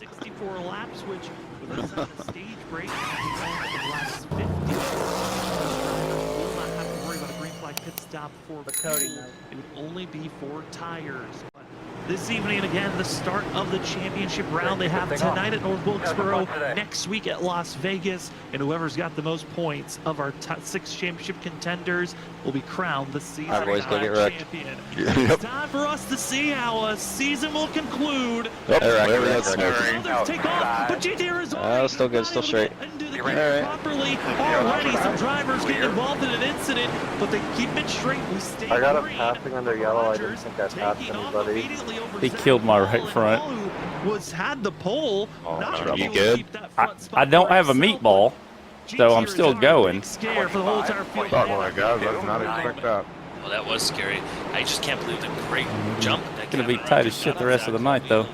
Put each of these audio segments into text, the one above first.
64 laps, which with a stage break the last 50. Will not have to worry about a green flag pit stop for Cody. It would only be for tires. But this evening, again, the start of the championship round. They have tonight at North Wilkesboro, next week at Las Vegas, and whoever's got the most points of our 6 championship contenders will be crowned the season champion. It's time for us to see how a season will conclude. Others take off, but GT is still good, still straight. Properly. Already some drivers getting involved in an incident, but they keep it straight. We stay I got him passing under yellow. I didn't think I passed anybody. He killed my right front. Had the pole. You good? I don't have a meatball, so I'm still going. Oh my God, let's not expect that. Well, that was scary. I just can't believe the great jump. It's gonna be tight as shit the rest of the night, though.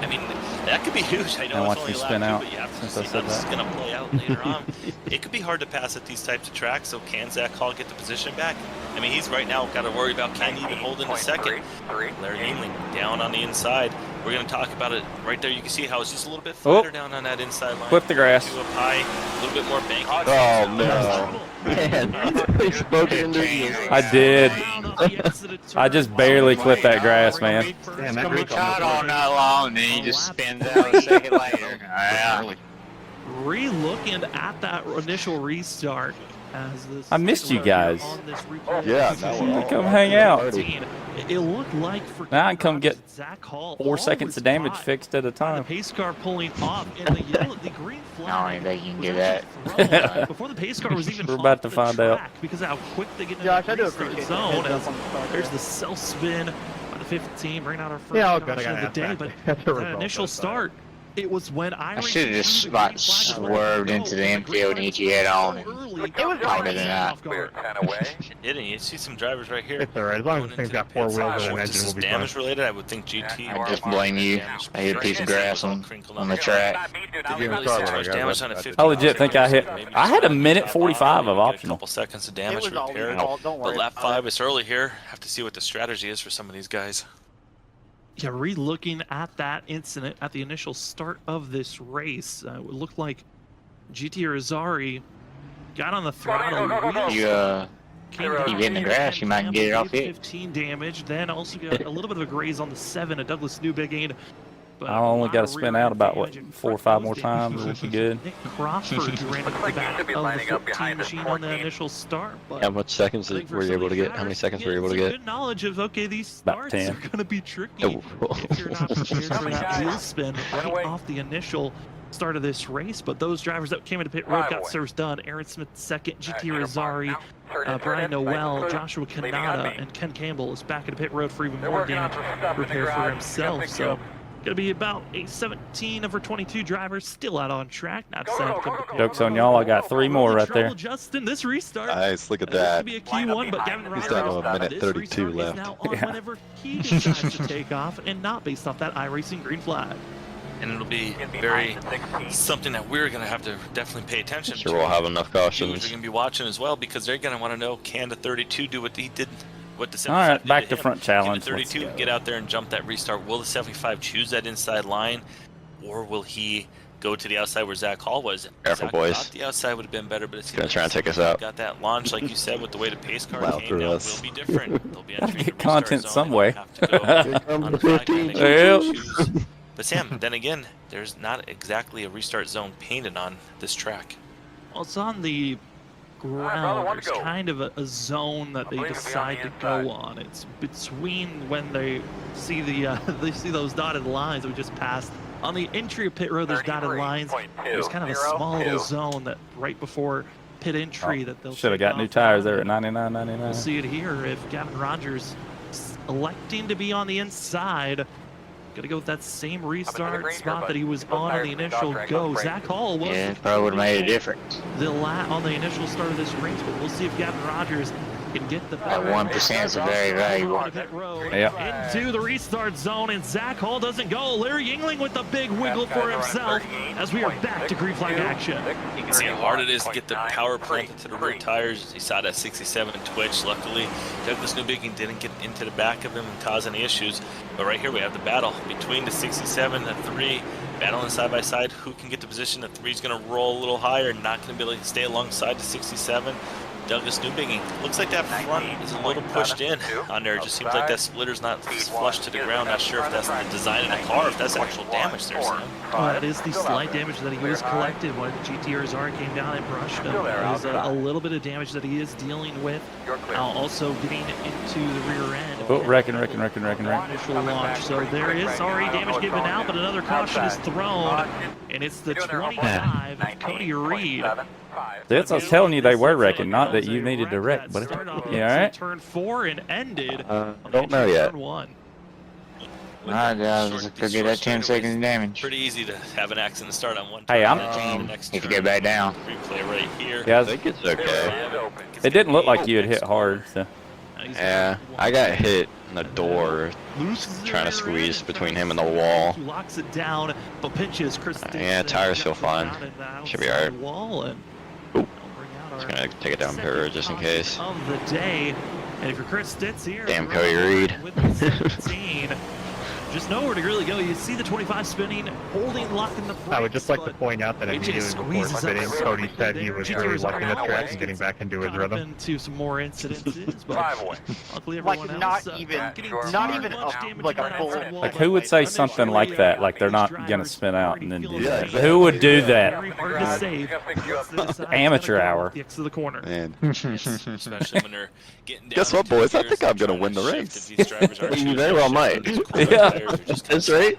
I mean, that could be huge. I know I it's watch only you lap spin 2, out but you have to since see I how said this is that. going to play out later on. It could be hard to pass at these types of tracks, so can Zach Hall get the position back? I mean, he's right now got to worry about can he even hold in a second. Larry Yingling down on the inside. We're going to talk about it right there. You can see how it's just a little bit flatter down on that inside line. Flip the grass. Up high, a little bit more banking. Oh, no. Man, he spoke into you. I did. I just barely clipped that grass, man. Damn, that green caught all night long, and then he just spins out a second later. Yeah. Re-looking at that initial restart. As this I missed you guys. Yeah, Come hang out. It looked like for Now I can come get Zach Hall, 4 seconds of damage fixed at a the time. pace car pulling off and the yellow, the green flag. No, I think you can do that. Before the pace car was even We're about to off the find out. track because of how quick they get into Josh, the I do restart appreciate zone. the As there's the self spin by the 15, bringing out our first caution of the day. But that initial start, it was when I should have just like swerved into the infield and hit you head on. It was harder than that. It didn't. You see some drivers right here. It's alright, as long as the thing's got 4 wheels and an This engine, is we'll be fine. damage related. I would think GT. I just blame you. I hit a piece of grass on the track. Didn't really see too much damage on a 50. I legit think I hit. I had a minute 45 of A optional. couple seconds of damage repaired. But lap 5 is early here. Have to see what the strategy is for some of these guys. Yeah, re-looking at that incident at the initial start of this race, it looked like GT Rizari got on the throttle. You keep hitting the grass, you might get it off it. 15 damage, then also got a little bit of a graze on the 7 at Douglas Newbegin. I only got to spin out about, what, 4 or 5 more times, which is good. Nick Crawford ran into the back of the 15 machine on the initial start. But How much seconds were you able to get? How many seconds were you able to get? Good knowledge of, okay, these About starts 10. are going to be tricky Oh. if you're not prepared for that wheel spin right off the initial start of this race. But those drivers that came into pit road got service done. Aaron Smith second, GT Rizari, Brian Noel, Joshua Kanata, and Ken Campbell is back into pit road for even more damage repair for himself. So going to be about a 17 over 22 drivers still out on track. Not sad to come to pit. Joke's on y'all. I got 3 more right there. Justin, this restart. Nice, look at This that. could be a key one, but Gavin Rogers, He's down to a minute this 32 restart left. is now on whenever he decides to take off and not based off that iRacing green flag. And it'll be very something that we're going to have to definitely pay attention to. Sure, we'll have enough Viewers cautions. are going to be watching as well because they're going to want to know, can the 32 do what he did? What the 75 All right, did back to him? front challenge. Can the Let's 32 go. get out there and jump that restart? Will the 75 choose that inside line, or will he go to the outside where Zach Hall was? Careful, Zach boys. thought the outside would have been better, but it's Gonna try and take us out. Got that launch, like you said, with the way the pace car Plow came through down. us. Will be different. They'll be Gotta entering get the restart content zone some and way. have to go Come on the the flag 15. line. Yep. But Sam, then again, there's not exactly a restart zone painted on this track. Well, it's on the ground. There's kind of a zone that they decide to go on. It's between when they see the they see those dotted lines that we just passed. On the entry of pit road, there's dotted lines. There's kind of a small little zone that right before pit entry that they'll Should have take got new off. tires there at 99.99. We'll see it here if Gavin Rogers electing to be on the inside. Gonna go with that same restart spot that he was on the initial go. Zach Hall was Yeah, probably would have made a difference. on the initial start of this race, but we'll see if Gavin Rogers can get the That 1% is very valuable. Yeah. Into the restart zone, and Zach Hall doesn't go. Larry Yingling with the big wiggle for himself as we are back to green flag action. You can see how hard it is to get the power planted to the rear tires. You saw that 67 twitch. Luckily, Douglas Newbigin didn't get into the back of him and cause any issues. But right here we have the battle between the 67 and the 3. Battling side by side. Who can get the position? The 3 is going to roll a little higher, not going to be able to stay alongside the 67. Douglas Newbigin. Looks like that front is a little pushed in on there. It just seems like that splitter's not flush to the ground. Not sure if that's the design of the car, if that's actual damage there, Sam. That is the slight damage that he was collected when GT Rizar came down and brushed him. There's a little bit of damage that he is dealing with. Now also getting into the rear end. Oh, wrecking. Initial launch. So there is already damage given out, but another caution is thrown, and it's the 25 of Cody Reed. That's I was telling you they were wrecking, not that you needed to wreck. But yeah, all right. Turn 4 and ended. Don't know yet. Turn 1. Alright, guys, go get that 10 seconds damage. Pretty easy to have an accident start on one. Hey, If you go back down. Replay right here. Yeah, I think it's okay. it didn't look like you had hit hard. So. Yeah, I got hit in the door trying to squeeze between him and the wall. Locks it down, but pinches Chris. Yeah, tires feel fine. Should be alright. Oop. Just gonna take it down per just in case. Of the day, and if you're Chris Stitz here, Damn Cody Reed. with the 17, just nowhere to really go. You see the 25 spinning, holding, locking the brakes. I would just like to point out that immediately before spinning, Cody said he was really liking the track and getting back into his rhythm. Into some more incidences, but luckily everyone Like not else, even getting not too even much up, damage like a on full that wall. Like who would say something like that? Like they're not gonna spin out and then do that. Who would do that? Very hard to save. Amateur hour. The X to the corner. Man. Especially when they're getting down. Guess what, to boys? I gears think I'm and gonna trying win to the shift race. if these drivers are You very well might. Yeah. That's right.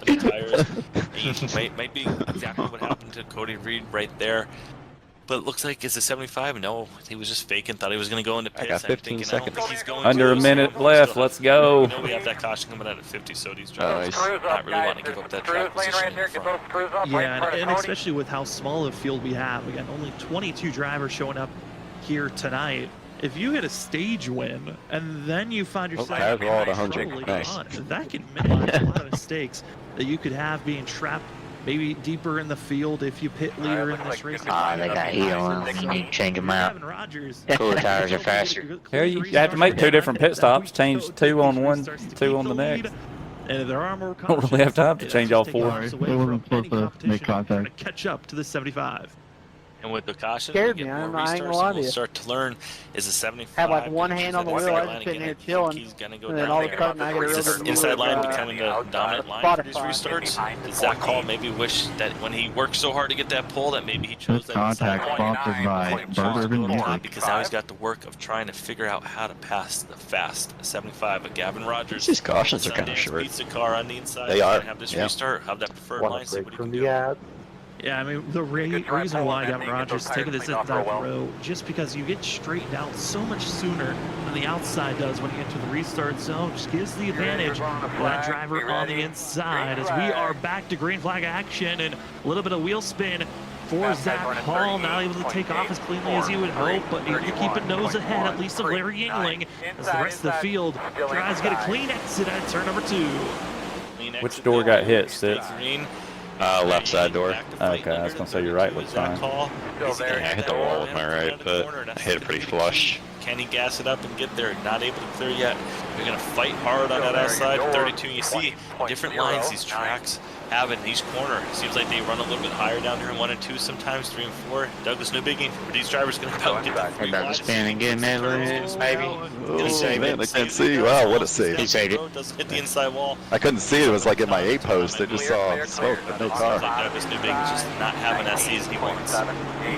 Might be exactly what happened to Cody Reed right there. But it looks like it's a 75. No, he was just faking. Thought he was going to go into pits. got 15 I don't think seconds. he's going Under to, a minute so left. still Let's go. We know we have that caution coming out at 50, so these drivers Nice. not really want to give up that track position in the front. Yeah, and especially with how small a field we have. Again, only 22 drivers showing up here tonight. If you get a stage win and then you find yourself tires are all at 100. totally Nice. on, that can minimize a lot of mistakes that you could have being trapped maybe deeper in the field if you pit leader in this race. They got heat on them. You need to change them out. Cooler tires are faster. Here you have to make 2 different pit stops. Change 2 on one, 2 on the next. And there are more Don't really have time to change all 4. They weren't supposed to make contact. To catch up to the 75. And with the caution, Scared we me, get more I ain't gonna restarts, lie and to we'll you. start to learn is a 75. Had like one gonna hand choose on the that wheel, inside I was line sitting again. here I think chilling, he's gonna go and then down all of a there. sudden I get a Is real this good inside line move, becoming the dominant line for these restarts? Did Zach Hall maybe wish that when he worked so hard to get that pole that maybe he chose This that inside contact line? sponsored by Bird Urban Music. Because now he's got the work of trying to figure out how to pass the fast 75 of Gavin Rogers. These cautions are kind of Sundance short. Pizza car on the inside. They are, Have this yeah. restart, have that preferred line, see what he can do. Yeah, I mean, the reason why Gavin Rogers is taking this inside row, just because you get straightened out so much sooner than the outside does when you get to the restart zone, just gives the advantage for that driver on the inside as we are back to green flag action and a little bit of wheel spin for Zach Hall, not able to take off as cleanly as you would hope, but you're keeping nose ahead, at least of Larry Yingling, as the rest of the field tries to get a clean exit at turn number 2. Which door got hit, Stitz? Left side door. Okay, I was gonna say your right looks fine. Yeah, I hit the wall with my right, but I hit it pretty flush. Can he gas it up and get there? Not able to clear yet. They're going to fight hard on that outside. 32, you see different lines these tracks have in each corner. It seems like they run a little bit higher down here in 1 and 2 sometimes, 3 and 4. Douglas Newbigin, are these drivers going to about get the 3 About to wide? spin and get mad maybe. Oh, man, I can't see. Wow, what a save. He saved it. Doesn't hit the inside wall. I couldn't see it. It was like in my A post. I just saw smoke, but no car. Douglas Newbigin just not having that season he wants.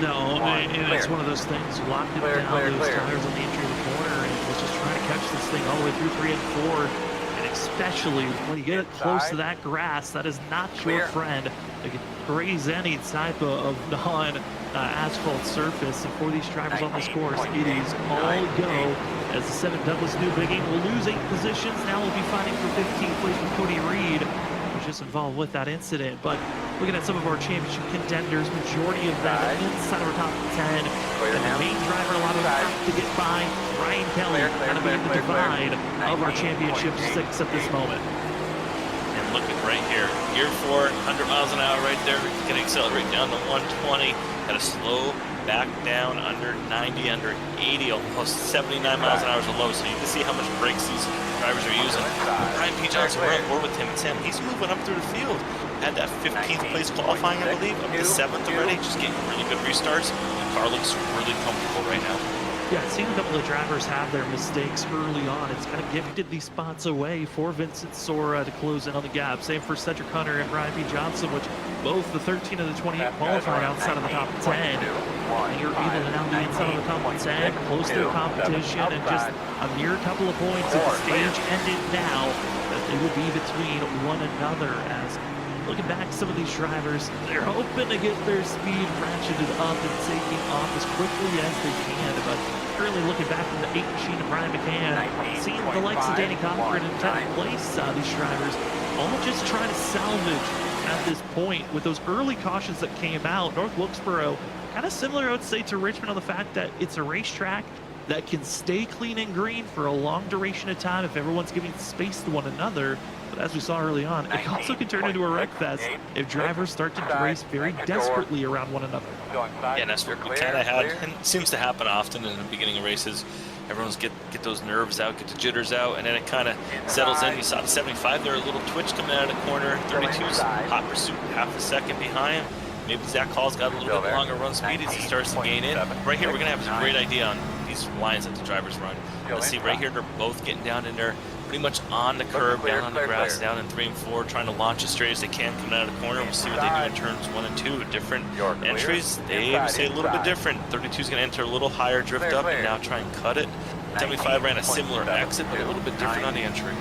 No, and it's one of those things. Locked it down, those tires on the entry of the corner, and was just trying to catch this thing all the way through 3 and 4. And especially when you get it close to that grass, that is not your friend. It can graze any type of non-asphalt surface. And for these drivers on this course, it is all go. As the 7 Douglas Newbigin will lose 8 positions. Now we'll be fighting for 15th place with Cody Reed, who's just involved with that incident. But looking at some of our championship contenders, majority of them inside of our top 10. And the main driver, a lot of them have to get by. Ryan Kelly kind of being the divide of our championship 6 at this moment. And look at right here, gear 4, 100 miles an hour right there. We can accelerate down to 120. Got to slow back down under 90, under 80, almost 79 miles an hour is a low. So you can see how much brakes these drivers are using. Brian P. Johnson, we're on board with him and Sam. He's moving up through the field. Had that 15th place qualifying, I believe, up to 7th already. Just getting really good restarts. The car looks really comfortable right now. Yeah, seeing a couple of drivers have their mistakes early on, it's kind of gifted these spots away for Vincent Sora to close in on the gap. Same for Cedric Hunter and Brian P. Johnson, which both the 13 of the 28 qualified outside of the top 10. And you're able to now be inside of the top 10, close to the competition, and just a mere couple of points if the stage ended now, that they would be between one another. As looking back, some of these drivers, they're hoping to get their speed ratcheted up and taking off as quickly as they can. But currently looking back from the 8 machine of Brian McCann, seeing the likes of Danny Cochran in 10th place, these drivers all just trying to salvage at this point with those early cautions that came out. North Wilkesboro, kind of similar, I would say, to Richmond on the fact that it's a racetrack that can stay clean and green for a long duration of time if everyone's giving space to one another. But as we saw early on, it also can turn into a wreck fest if drivers start to race very desperately around one another. Yeah, and that's what we kind of had, and it seems to happen often in the beginning of races. Everyone's get those nerves out, get the jitters out, and then it kind of settles in. You saw the 75 there, a little twitch coming out of the corner. 32's hot pursuit, half a second behind. Maybe Zach Hall's got a little bit longer run speed as he starts to gain in. Right here, we're going to have a great idea on these lines that the drivers run. Let's see, right here, they're both getting down in there, pretty much on the curb, down on the grass, down in 3 and 4, trying to launch as straight as they can coming out of the corner. We'll see what they do in turns 1 and 2. Different entries, they say a little bit different. 32's going to enter a little higher, drift up, and now try and cut it. 75 ran a similar exit, but a little bit different on the entry.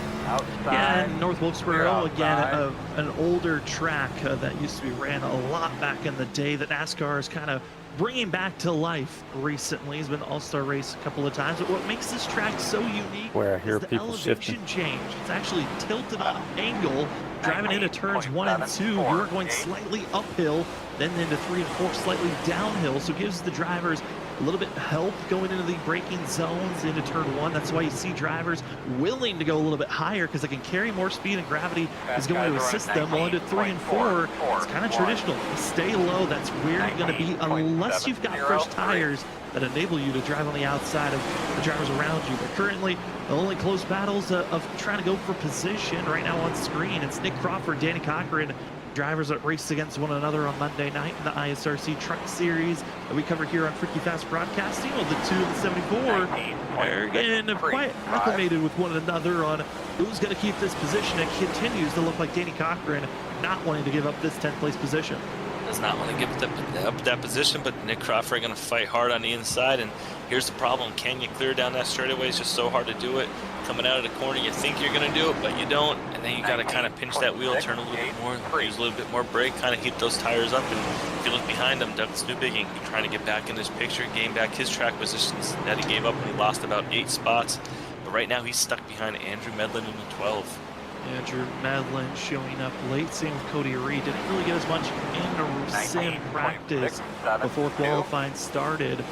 Yeah, and North Wilkesboro, again, an older track that used to be ran a lot back in the day that NASCAR is kind of bringing back to life recently. It's been an all-star race a couple of times, but what makes this track so unique Where I hear is the people elevation shifting. change. It's actually tilted on an angle. Driving into turns 1 and 2, you're going slightly uphill, then into 3 and 4 slightly downhill, so it gives the drivers a little bit help going into the braking zones into turn 1. That's why you see drivers willing to go a little bit higher because they can carry more speed and gravity is going to assist them. While into 3 and 4, it's kind of traditional. Stay low. That's where you're going to be unless you've got fresh tires that enable you to drive on the outside of the drivers around you. But currently, the only close battles of trying to go for position right now on screen, it's Nick Crawford, Danny Cochran, drivers that raced against one another on Monday night in the ISRC Truck Series that we cover here on Freaky Fast Broadcasting. Well, the 2 and the 74 are getting quite acclimated with one another on who's going to keep this position. It continues to look like Danny Cochran not wanting to give up this 10th place position. Does not want to give up that position, but Nick Crawford going to fight hard on the inside. And here's the problem: can you clear down that straightaway? It's just so hard to do it. Coming out of the corner, you think you're going to do it, but you don't. And then you got to kind of pinch that wheel, turn a little bit more, use a little bit more brake, kind of heat those tires up. And if you look behind him, Doug Snubig trying to get back in this picture, gain back his track positions that he gave up when he lost about 8 spots. But right now, he's stuck behind Andrew Medlin in the 12. Andrew Medlin showing up late. Same with Cody Reed. Didn't really get as much in sim practice before qualifying started.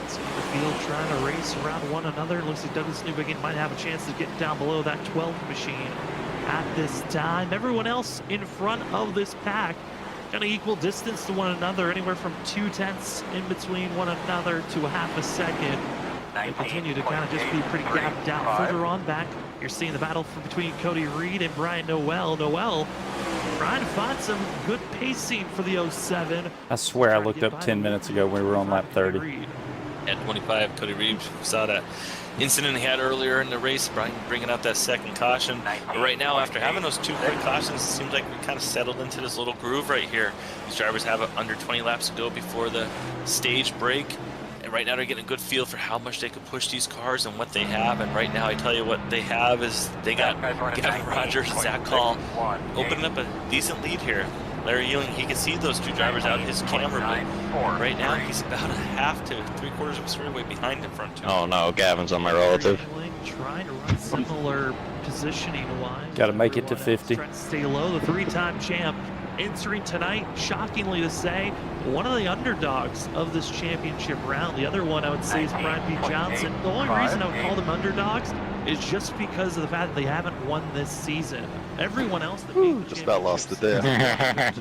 So the field trying to race around one another. Looks like Douglas Newbegin might have a chance to get down below that 12th machine at this time. Everyone else in front of this pack kind of equal distance to one another, anywhere from 0.2 in between one another to a half a second. They continue to kind of just be pretty gapped out. Further on back, you're seeing the battle between Cody Reed and Brian Noel. Noel trying to find some good pacing for the 07. I swear I looked up 10 minutes ago when we were on lap 30. At 25, Cody Reed saw that incident he had earlier in the race, bringing out that second caution. But right now, after having those 2 quick cautions, it seems like we kind of settled into this little groove right here. These drivers have under 20 laps to go before the stage break. And right now they're getting a good feel for how much they could push these cars and what they have. And right now, I tell you what they have is they got Gavin Rogers, Zach Hall opening up a decent lead here. Larry Ewing, he can see those 2 drivers out his camera, but right now he's about a half to 3/4 of a straightaway behind in front 2. Oh no, Gavin's on my relative. Trying to run similar positioning wise. Got to make it to 50. Trying to stay low. The 3-time champ entering tonight, shockingly to say, one of the underdogs of this championship round. The other one I would say is Brian P. Johnson. The only reason I would call them underdogs is just because of the fact that they haven't won this season. Everyone else that made the Just about lost it there.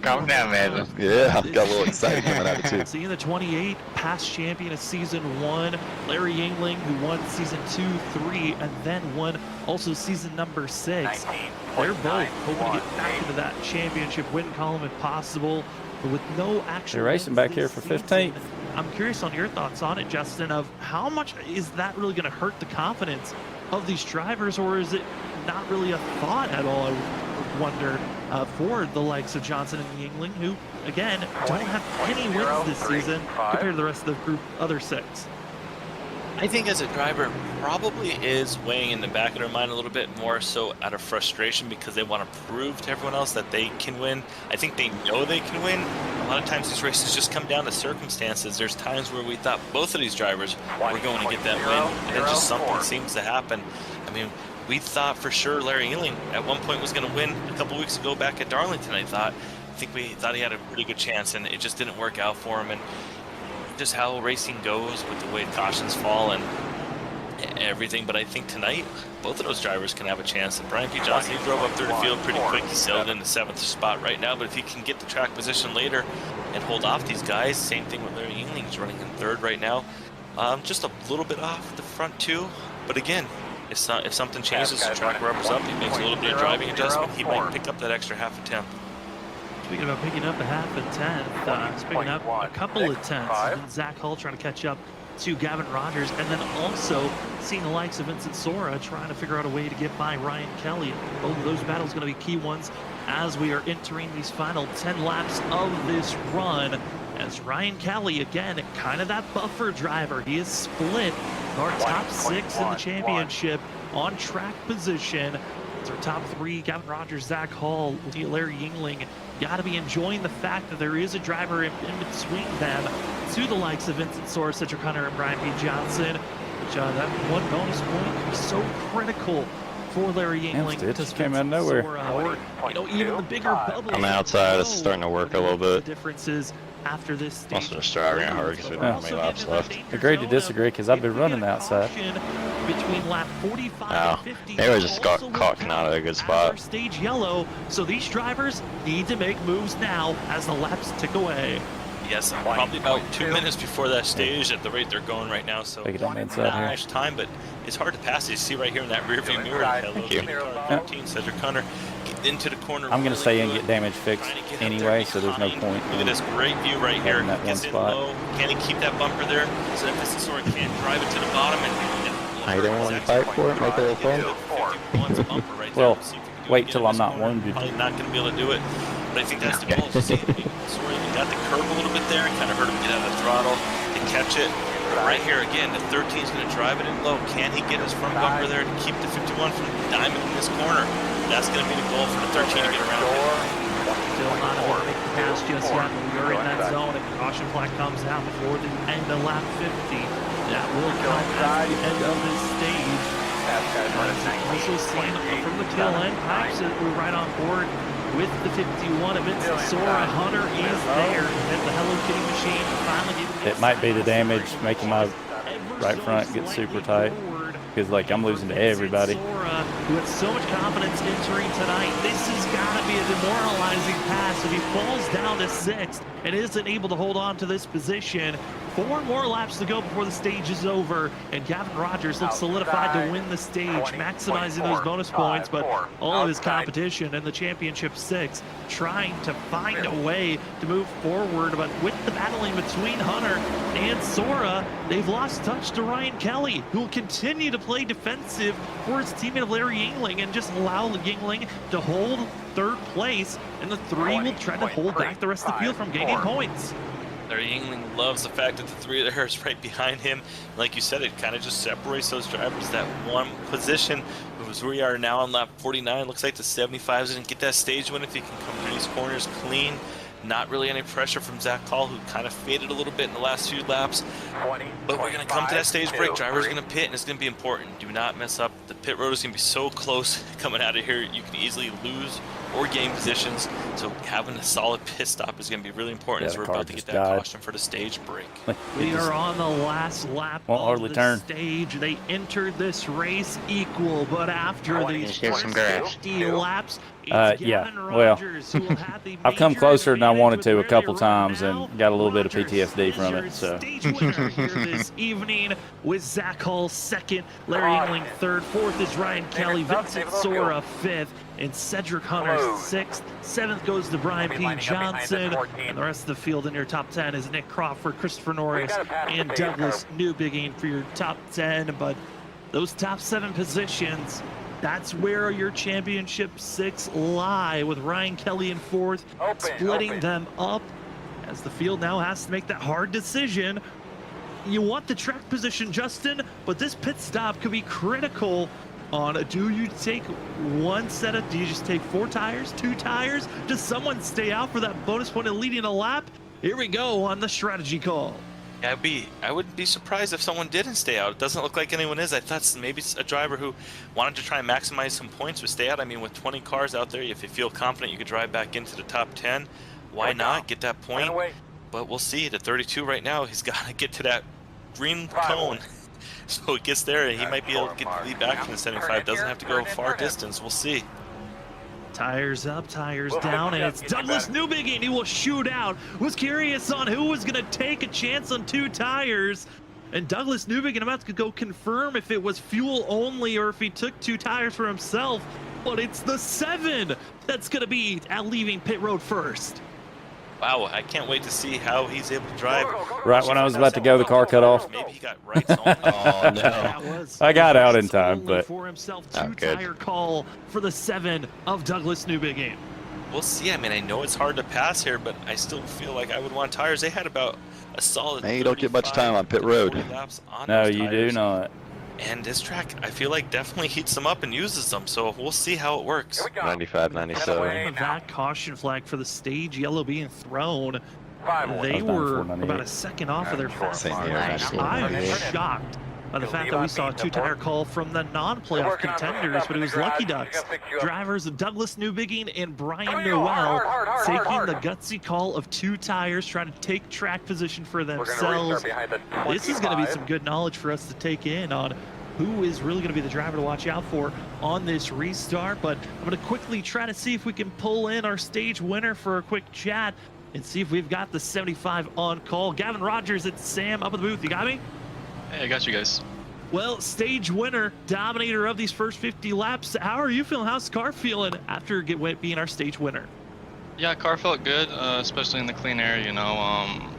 Calm down, man. Yeah, I got a little excited coming out of it too. Seeing the 28 past champion of season 1, Larry Yingling, who won season 2, 3, and then won also season number 6. They're both hoping to get back into that championship win column if possible, but with no actual. They're racing back here for 15th. I'm curious on your thoughts on it, Justin, of how much is that really going to hurt the confidence of these drivers, or is it not really a thought at all, I would wonder, for the likes of Johnson and Yingling, who, again, don't have any wins this season compared to the rest of the group, other 6? I think as a driver, probably is weighing in the back of their mind a little bit more so out of frustration because they want to prove to everyone else that they can win. I think they know they can win. A lot of times these races just come down to circumstances. There's times where we thought both of these drivers were going to get that win, and then just something seems to happen. I mean, we thought for sure Larry Yingling at one point was going to win a couple weeks ago back at Darlington. I think we thought he had a pretty good chance, and it just didn't work out for him. And just how racing goes with the way cautions fall and everything. But I think tonight both of those drivers can have a chance. And Brian P. Johnson, he drove up through the field pretty quick. He's settled in the 7th spot right now, but if he can get the track position later and hold off these guys, same thing with Larry Yingling. He's running in 3rd right now, just a little bit off the front 2, but again, if something changes, the track rubbers up, he makes a little bit of driving adjustment, he might pick up that extra half a tenth. Speaking about picking up a half a tenth, he's picking up a couple of tenths. And then Zach Hull trying to catch up to Gavin Rogers, and then also seeing the likes of Vincent Sora trying to figure out a way to get by Ryan Kelly. Both of those battles going to be key ones as we are entering these final 10 laps of this run. As Ryan Kelly, again, kind of that buffer driver. He is split our top 6 in the championship on track position. It's our top 3, Gavin Rogers, Zach Hall, Larry Yingling. Got to be enjoying the fact that there is a driver in between them to the likes of Vincent Sora, Cedric Hunter, and Brian P. Johnson. Which that one bonus point can be so critical for Larry Yingling. It just came out of nowhere. Or, you know, even the bigger bubble. On the outside, it's starting to work a little bit. The differences after this stage. Also just driving it hard because we don't have many laps left. Agree to disagree because I've been running the outside. Between lap 45 and 50. They were just got caught coming out of a good spot. Stage yellow, so these drivers need to make moves now as the laps tick away. Yes, probably about 2 minutes before that stage at the rate they're going right now. So Take it on the inside not here. much time, but it's hard to pass. You see right here in that rear view mirror. Thank you. 13, Cedric Hunter get into the corner. I'm going to really stay and good. get damage fixed Trying to get up there, anyway, be so there's no kind. point. Look at this great view right here. Having that He gets one in spot. low. Can he keep that bumper there so that Vincent Sora can't drive it to the bottom and I don't want to fight for it, make a little fun. Well, wait till I'm not wounded. Probably not going to be able to do it, but I think that's the goal. To see Sora even got the curve a little bit there and kind of hurt him get out of the throttle to catch it. But right here again, the 13 is going to drive it in low. Can he get his front bumper there to keep the 51 from diamond in this corner? That's going to be the goal for the 13 to get around. Still not able to make the pass just yet, but we are in that zone, and caution flag comes out before the end of lap 50. That will come at the end of this stage. Also seen from the tail end, perhaps we're right on board with the 51 of Vincent Sora. Hunter is there, and the Hello Kitty machine finally giving It might be the damage making my right front get super tight because, like, I'm losing to everybody. Sora, who had so much confidence entering tonight, this has got to be a demoralizing pass. If he falls down to 6th and isn't able to hold on to this position, 4 more laps to go before the stage is over, and Gavin Rogers looks solidified to win the stage, maximizing those bonus points, but all of his competition in the championship 6 trying to find a way to move forward. But with the battling between Hunter and Sora, they've lost touch to Ryan Kelly, who will continue to play defensive for his teammate of Larry Yingling and just allow Yingling to hold 3rd place, and the 3 will try to hold back the rest of the field from gaining points. Larry Yingling loves the fact that the 3 there is right behind him. Like you said, it kind of just separates those drivers. That one position, as we are now on lap 49, looks like the 75 is going to get that stage win if he can come through these corners clean. Not really any pressure from Zach Hall, who kind of faded a little bit in the last few laps. But we're going to come to that stage break. Driver's going to pit, and it's going to be important. Do not mess up. The pit road is going to be so close coming out of here. You can easily lose or gain positions. So having a solid pit stop is going to be really important as we're about to get that caution for the stage break. We are on the last lap of the stage. They entered this race equal, but after these first 50 laps, yeah, well, I've come closer than I wanted to a couple times and got a little bit of PTSD from it. So stage winner here this evening with Zach Hall second, Larry Engling third, fourth is Ryan Kelly, Vincent Sora fifth, and Cedric Hunter sixth. Seventh goes to Brian P. Johnson, and the rest of the field in your top 10 is Nick Crawford, Christopher Norris, and Douglas Newbigging for your top 10. But those top 7 positions, that's where your championship 6 lie, with Ryan Kelly in fourth, splitting them up as the field now has to make that hard decision. You want the track position, Justin, but this pit stop could be critical on, do you take one set of, do you just take 4 tires, 2 tires? Does someone stay out for that bonus point of leading a lap? Here we go on the strategy call. Yeah, I wouldn't be surprised if someone didn't stay out. It doesn't look like anyone is. I thought maybe a driver who wanted to try and maximize some points would stay out. I mean, with 20 cars out there, if you feel confident you could drive back into the top 10, why not get that point? But we'll see. At 32 right now, he's got to get to that green cone. So he gets there, and he might be able to get the lead back from the 75. Doesn't have to go far distance. We'll see. Tires up, tires down, and it's Douglas Newbigging. He will shoot out. Was curious on who was going to take a chance on 2 tires. And Douglas Newbigging about to go confirm if it was fuel only or if he took 2 tires for himself. But it's the 7 that's going to be at leaving pit road first. Wow, I can't wait to see how he's able to drive. Right when I was about to go, the car cut off. Maybe he got rights on. Oh, no. I got out in time, but for himself, 2-tire call for the 7 of Douglas Newbigging. We'll see. I mean, I know it's hard to pass here, but I still feel like I would want tires. They had about a solid. Hey, you don't get much time on pit road. No, you do not. And this track, I feel like, definitely heats them up and uses them, so we'll see how it works. 95, 97. That caution flag for the stage yellow being thrown. They were about a second off of their fast lap. I'm shocked by the fact that we saw a 2-tire call from the non-playoff contenders, but it was Lucky Ducks. Drivers Douglas Newbigging and Brian Noel taking the gutsy call of 2 tires, trying to take track position for themselves. This is going to be some good knowledge for us to take in on who is really going to be the driver to watch out for on this restart. But I'm going to quickly try to see if we can pull in our stage winner for a quick chat and see if we've got the 75 on call. Gavin Rogers, it's Sam up at the booth. You got me? Hey, I got you guys. Well, stage winner, dominator of these first 50 laps. How are you feeling? How's the car feeling after being our stage winner? Yeah, car felt good, especially in the clean air. You know,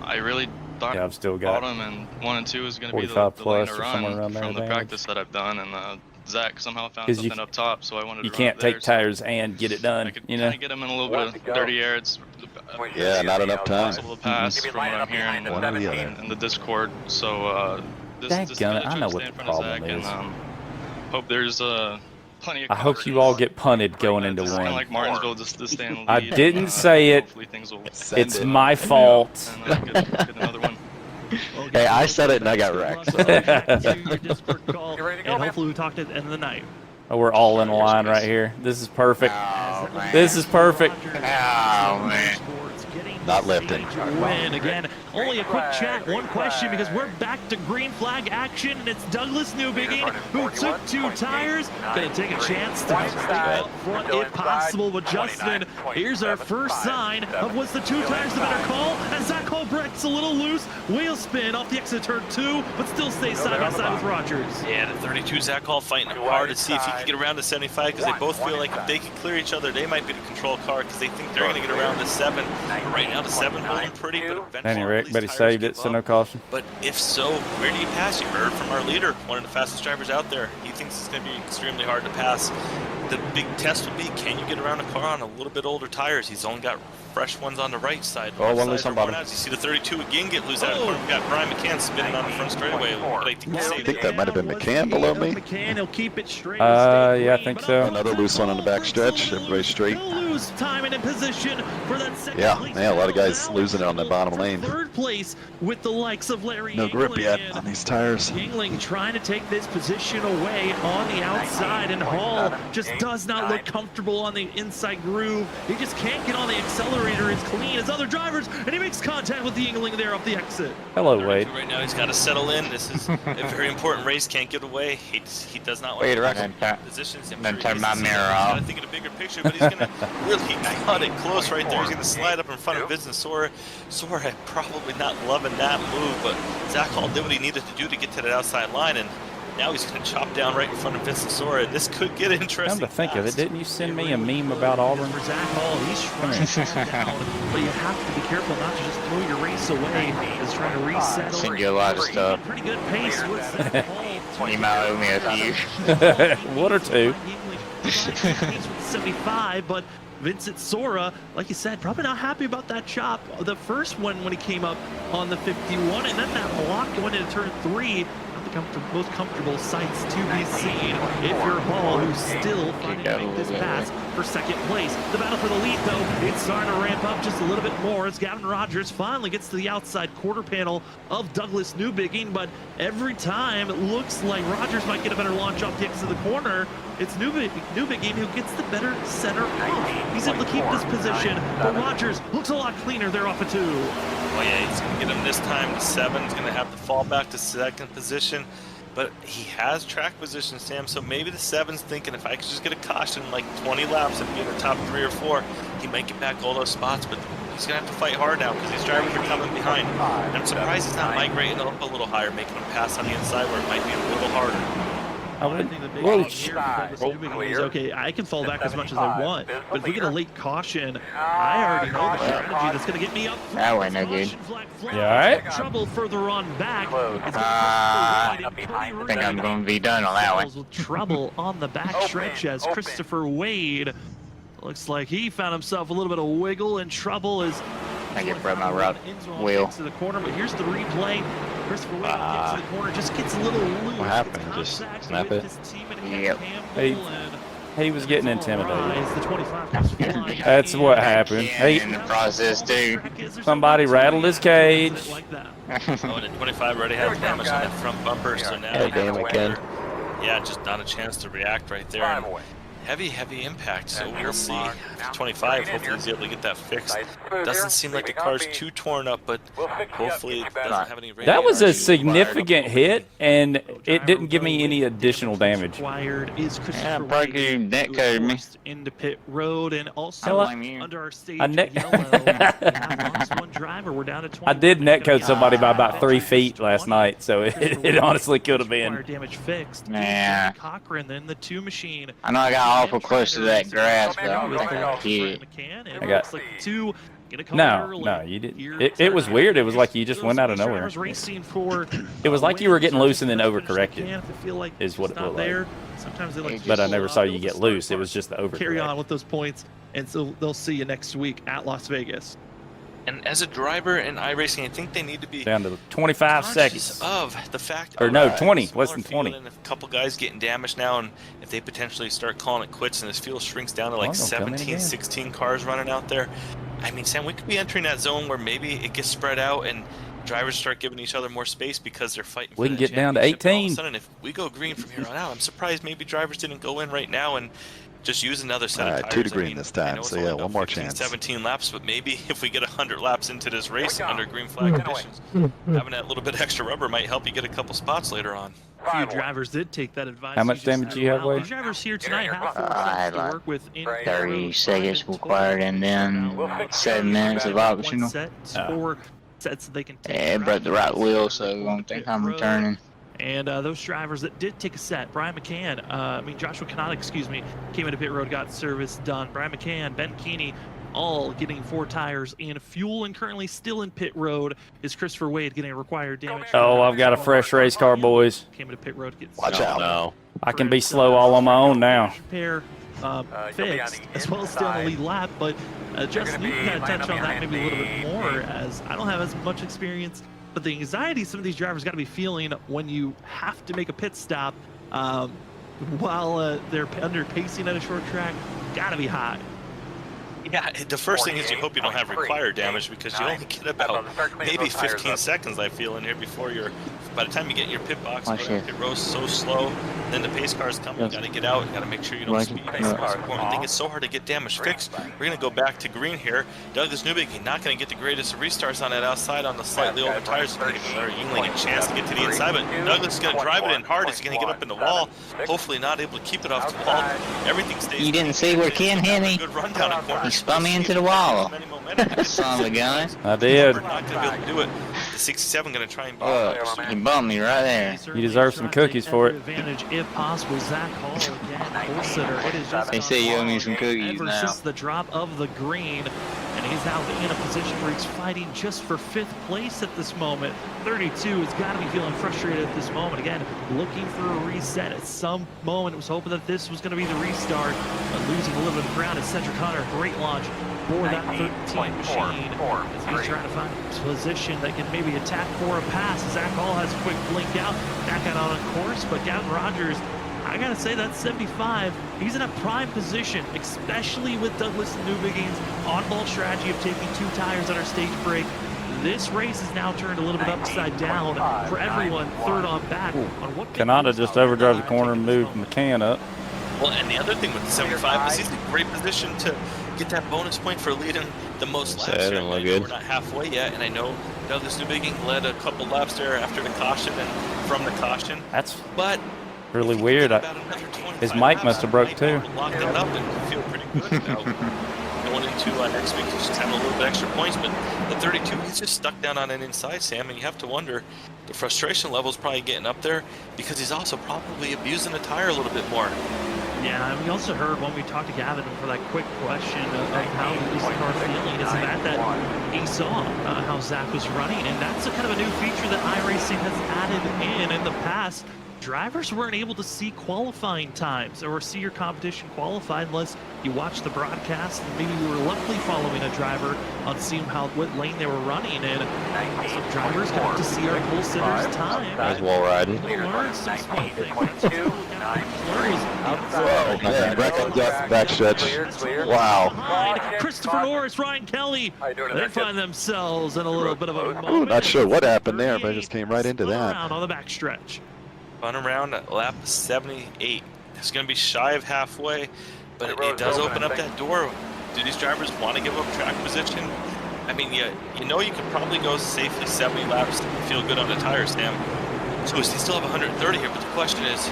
I really thought I've still got bottom and 1 and 2 is going to be the plus lane to or somewhere run around from there, the practice that I've done. And Zach somehow found something up top, so I wanted to run can't it there, take tires and get it done. I could you know, kind of get them in a little bit of dirty air. It's yeah, not enough time. Possible to pass from what I'm hearing in the Discord. So this I know what the problem is. And, hope there's plenty of. I hope you all get punted going into kind of one. like Martinsville, just to stay in the lead. I didn't say it. It's my fault. And, get another one. Hey, I said it and I got wrecked. And hopefully we talked at the end of the night. Oh, we're all in a line right here. This is perfect. Oh, This is perfect. Oh, man. Not lifting. Win again. Only a quick chat, one question, because we're back to green flag action, and it's Douglas Newbigging who took 2 tires. Gonna take a chance to stay up front if possible. But Justin, here's our first sign of what's the 2 tires the better call. As Zach Hall breaks a little loose, wheel spin off the exit turn 2, but still stays side by side with Rogers. Yeah, the 32 Zach Hall fighting hard to see if he can get around to 75, because they both feel like if they can clear each other, they might be the control car, because they think they're going to get around to 7. But right now, the 7 holding pretty, but eventually Rick, but he saved it, so no caution. But if so, where do you pass? You heard from our leader, one of the fastest drivers out there. He thinks it's going to be extremely hard to pass. The big test will be, can you get around a car on a little bit older tires? He's only got fresh ones on the right side. Oh, one loose on bottom. You see the 32 again get loose out of corner. We've got Brian McCann spinning on the front straightaway. But I think that might have been McCann below me. McCann, he'll keep it straight. Yeah, I think so. Another loose one on the back stretch. Everybody straight. Still lose time and in position for that second place. Yeah, a lot of guys Now losing it on the bottom lane. Third place with the likes of Larry No grip Yingling yet and on these tires. Yingling trying to take this position away on the outside, and Hall just does not look comfortable on the inside groove. He just can't get on the accelerator as clean as other drivers, and he makes contact with the Yingling there off the exit. Hello, Wade. Right now he's got to settle in. This is a very important race. Can't get away. He does not want Wait, to positions. Then turn my mirror Got off. to think of the bigger picture, but he's going to really cut it close right there. He's going to slide up in front of Vincent Sora. Sora probably not loving that move, but Zach Hall did what he needed to do to get to that outside line, and now he's going to chop down right in front of Vincent Sora, and this could get interesting. Come to think of it, didn't you send me a meme about Auburn? For Zach Hall, he's trying to slow down, but you have to be careful not to just throw your race away. He's trying to reset. Send you a lot of stuff. Pretty good pace with Zach Hall. You might owe me a few. One or two. 75, but Vincent Sora, like you said, probably not happy about that chop. The first one when he came up on the 51, and then that block going into turn 3. Most comfortable sights to be seen if you're Hall, who's still finding to make this pass for second place. The battle for the lead, though, it's starting to ramp up just a little bit more as Gavin Rogers finally gets to the outside quarter panel of Douglas Newbigging, but every time it looks like Rogers might get a better launch off the exit of the corner. It's Newbigging who gets the better center off. He's able to keep this position, but Rogers looks a lot cleaner there off of 2. Oh yeah, he's going to get him this time to 7. He's going to have to fall back to second position. But he has track position, Sam, so maybe the 7's thinking if I could just get a caution like 20 laps and be in the top 3 or 4, he might get back all those spots, but he's going to have to fight hard now because these drivers are coming behind. And I'm surprised he's not migrating up a little higher, making him pass on the inside where it might be a little harder. I think the big thing here for Douglas Newbigging is, okay, I can fall back as much as I want, but if we get a late caution, I already know the strategy that's going to get me up. That went no good. You all right? Trouble further on back. I think I'm going to be done on that one. With trouble on the back stretch as Christopher Wade looks like he found himself a little bit of wiggle and trouble as I get broke my route wheel. to the corner, but here's the replay. Christopher Wade gets to the corner, just gets a little loose. What happened? Just snap it? Yep. He was getting intimidated. The 25 That's what happened. In the process, too. Somebody rattled his cage. Oh, and the 25 already had damage on that front bumper, so now God damn it, Ken. yeah, just not a chance to react right there. And heavy impact, so we'll see. 25, hopefully he's able to get that fixed. Doesn't seem like the car's too torn up, but hopefully it doesn't have any That was a significant hit, and it didn't give me any additional damage. Yeah, probably you netcode me. Into pit road, and also Hello? under our stage I net- yellow. I've lost one driver. We're down to 20. I did netcode somebody by about 3 feet last night, so it honestly could have been. Damage fixed. Yeah. Cochran, then the 2 machine. I know I got awful close to that grass, but I don't think I did. I got- No, you didn't. It was weird. It was like you just went out of nowhere. It was like you were getting loose and then overcorrected, is what it looked like. Sometimes they like But I never saw you get loose. It was just the carry on overcorrect. with those points, and so they'll see you next week at Las Vegas. And as a driver in iRacing, I think they need to be Down to 25 seconds. of the fact Or no, that 20, people less are than 20. feeling A couple guys getting damaged now, and if they potentially start calling it quits and this fuel shrinks down to like Oh, come in 17, again. 16 cars running out there, I mean, Sam, we could be entering that zone where maybe it gets spread out and drivers start giving each other more space because they're fighting for We can that get down to championship. And all of a 18. sudden, if we go green from here on out, I'm surprised maybe drivers didn't go in right now and just use another set of Alright, tires. 2 to green I mean, this I time, know it's so only yeah, about one more 15, chance. 17 laps, but maybe if we get 100 laps into this race under green flag conditions, having that little bit extra rubber might help you get a couple spots later on. A few drivers did take that advice. How much damage do you have, Wade? The drivers here tonight have 4 I had sets to like work with. 30 seconds required and then 7 minutes of optional. Set, 4 sets they can take. Yeah, but the right wheel, so I don't think I'm returning. And those drivers that did take a set, Brian McCann, Joshua Canada, came into pit road, got service done. Brian McCann, Ben Keeney, all getting 4 tires and fuel, and currently still in pit road is Christopher Wade getting a required damage. Oh, I've got a fresh race car, boys. Came into pit road, gets Watch out. No. I can be slow all on my own now. Repair fixed, as well as still on the lead lap, but Justin, you can kind of touch on that maybe a little bit more, as I don't have as much experience. But the anxiety some of these drivers got to be feeling when you have to make a pit stop while they're under pacing at a short track, got to be high. Yeah, the first thing is you hope you don't have required damage because you only get about maybe 15 seconds, I feel, in here before you're. By the time you get in your pit box, it rows so slow. Then the pace cars come. You got to get out. You got to make sure you don't speed. That's the most important thing. It's so hard to get damage fixed. We're gonna go back to green here. Douglas Newbigin not gonna get the greatest of restarts on that outside on the slightly over tires. Larry Yingling a chance to get to the inside, but Douglas is gonna drive it in hard. He's gonna get up in the wall. Hopefully not able to keep it off the wall. Everything stays. You didn't see where Ken hit me? Good run down a corner. He spun me into the wall. Son of a gun. I did. We're not gonna be able to do it. The 67 gonna try and He bumped me right there. You deserve some cookies for it. Advantage if possible. Zach Hall again, pole sitter. It is just They say you owe me some cookies ever now. since the drop of the green, and he's now in a position where he's fighting just for 5th place at this moment. 32 has got to be feeling frustrated at this moment. Again, looking for a reset at some moment. Was hoping that this was going to be the restart, but losing a little bit of ground. It's Cedric Hunter, great launch for that 13 machine as he's trying to find a position that can maybe attack for a pass. Zach Hall has a quick blink out, back out on course, but Gavin Rogers, I gotta say that 75, he's in a prime position, especially with Douglas Newbigin's on-ball strategy of taking 2 tires on our stage break. This race is now turned a little bit upside down for everyone, third on back. On what Kanata just overdrove the corner and moved McCann up. Well, and the other thing with the 75 is he's in great position to get that bonus point for leading the most laps. That didn't look good. We're not halfway yet, and I know Douglas Newbigin led a couple laps there after the caution and from the caution. That's but really weird. His mic must have broke too. Locked it up and feel pretty good about going into next week. Just having a little bit extra points, but the 32, he's just stuck down on an inside, Sam, and you have to wonder the frustration level's probably getting up there because he's also probably abusing the tire a little bit more. Yeah, and we also heard when we talked to Gavin for that quick question of how is the car feeling, is the fact that he saw how Zach was running, and that's a kind of a new feature that iRacing has added in the past. Drivers weren't able to see qualifying times or see your competition qualify unless you watched the broadcast and maybe you were luckily following a driver on seeing what lane they were running in. Some drivers got to see our pole sitters' time. That was wall riding. Learn some small things. Backstretch. Wow. Christopher Norris, Ryan Kelly, they find themselves in a little bit of a moment. Not sure what happened there, but I just came right into that. Around on the backstretch. Fun around at lap 78. It's going to be shy of halfway, but it does open up that door. Do these drivers want to give up track position? I mean, you know you could probably go safely 70 laps and feel good on the tires, Sam. So we still have 130 here, but the question is,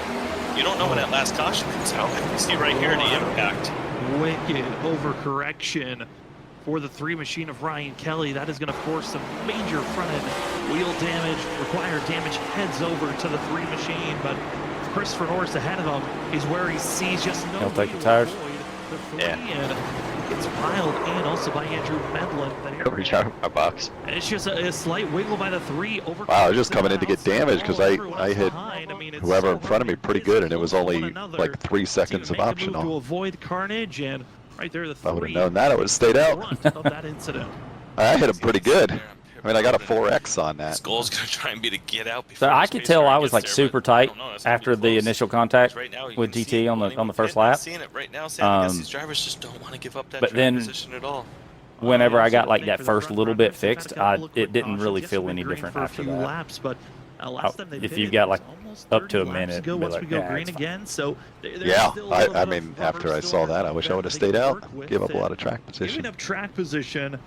you don't know when that last caution comes out. You see right here the impact. Wicked overcorrection for the 3 machine of Ryan Kelly. That is going to force some major front end wheel damage, required damage, heads over to the 3 machine, but Christopher Norris ahead of him is where he sees just no He'll take the tires. Yeah. And it's piled in also by Andrew Medlin there. Reach out my box. And it's just a slight wiggle by the 3 over. Wow, I was just coming in to get damage because I hit whoever in front of me pretty good, and it was only like 3 seconds of optional. To avoid carnage, and right there the 3. If I would have known that, I would have stayed out. Of that incident. I hit him pretty good. I mean, I got a 4X on that. Skull's going to try and be to get out So before I could tell I was like super tight after the initial contact right now, with GT on the first lap. Seeing it right now, Sam, I guess these drivers just don't want to give up that but track then position at all. Whenever I got like that first little bit fixed, it didn't really feel any different after that. Laps, but last time they if you've got like up to a minute, ago, once like, we go yeah, green again, so Yeah, I mean, after I saw that, I wish I would have stayed out. Gave up a lot of track position. Giving up track position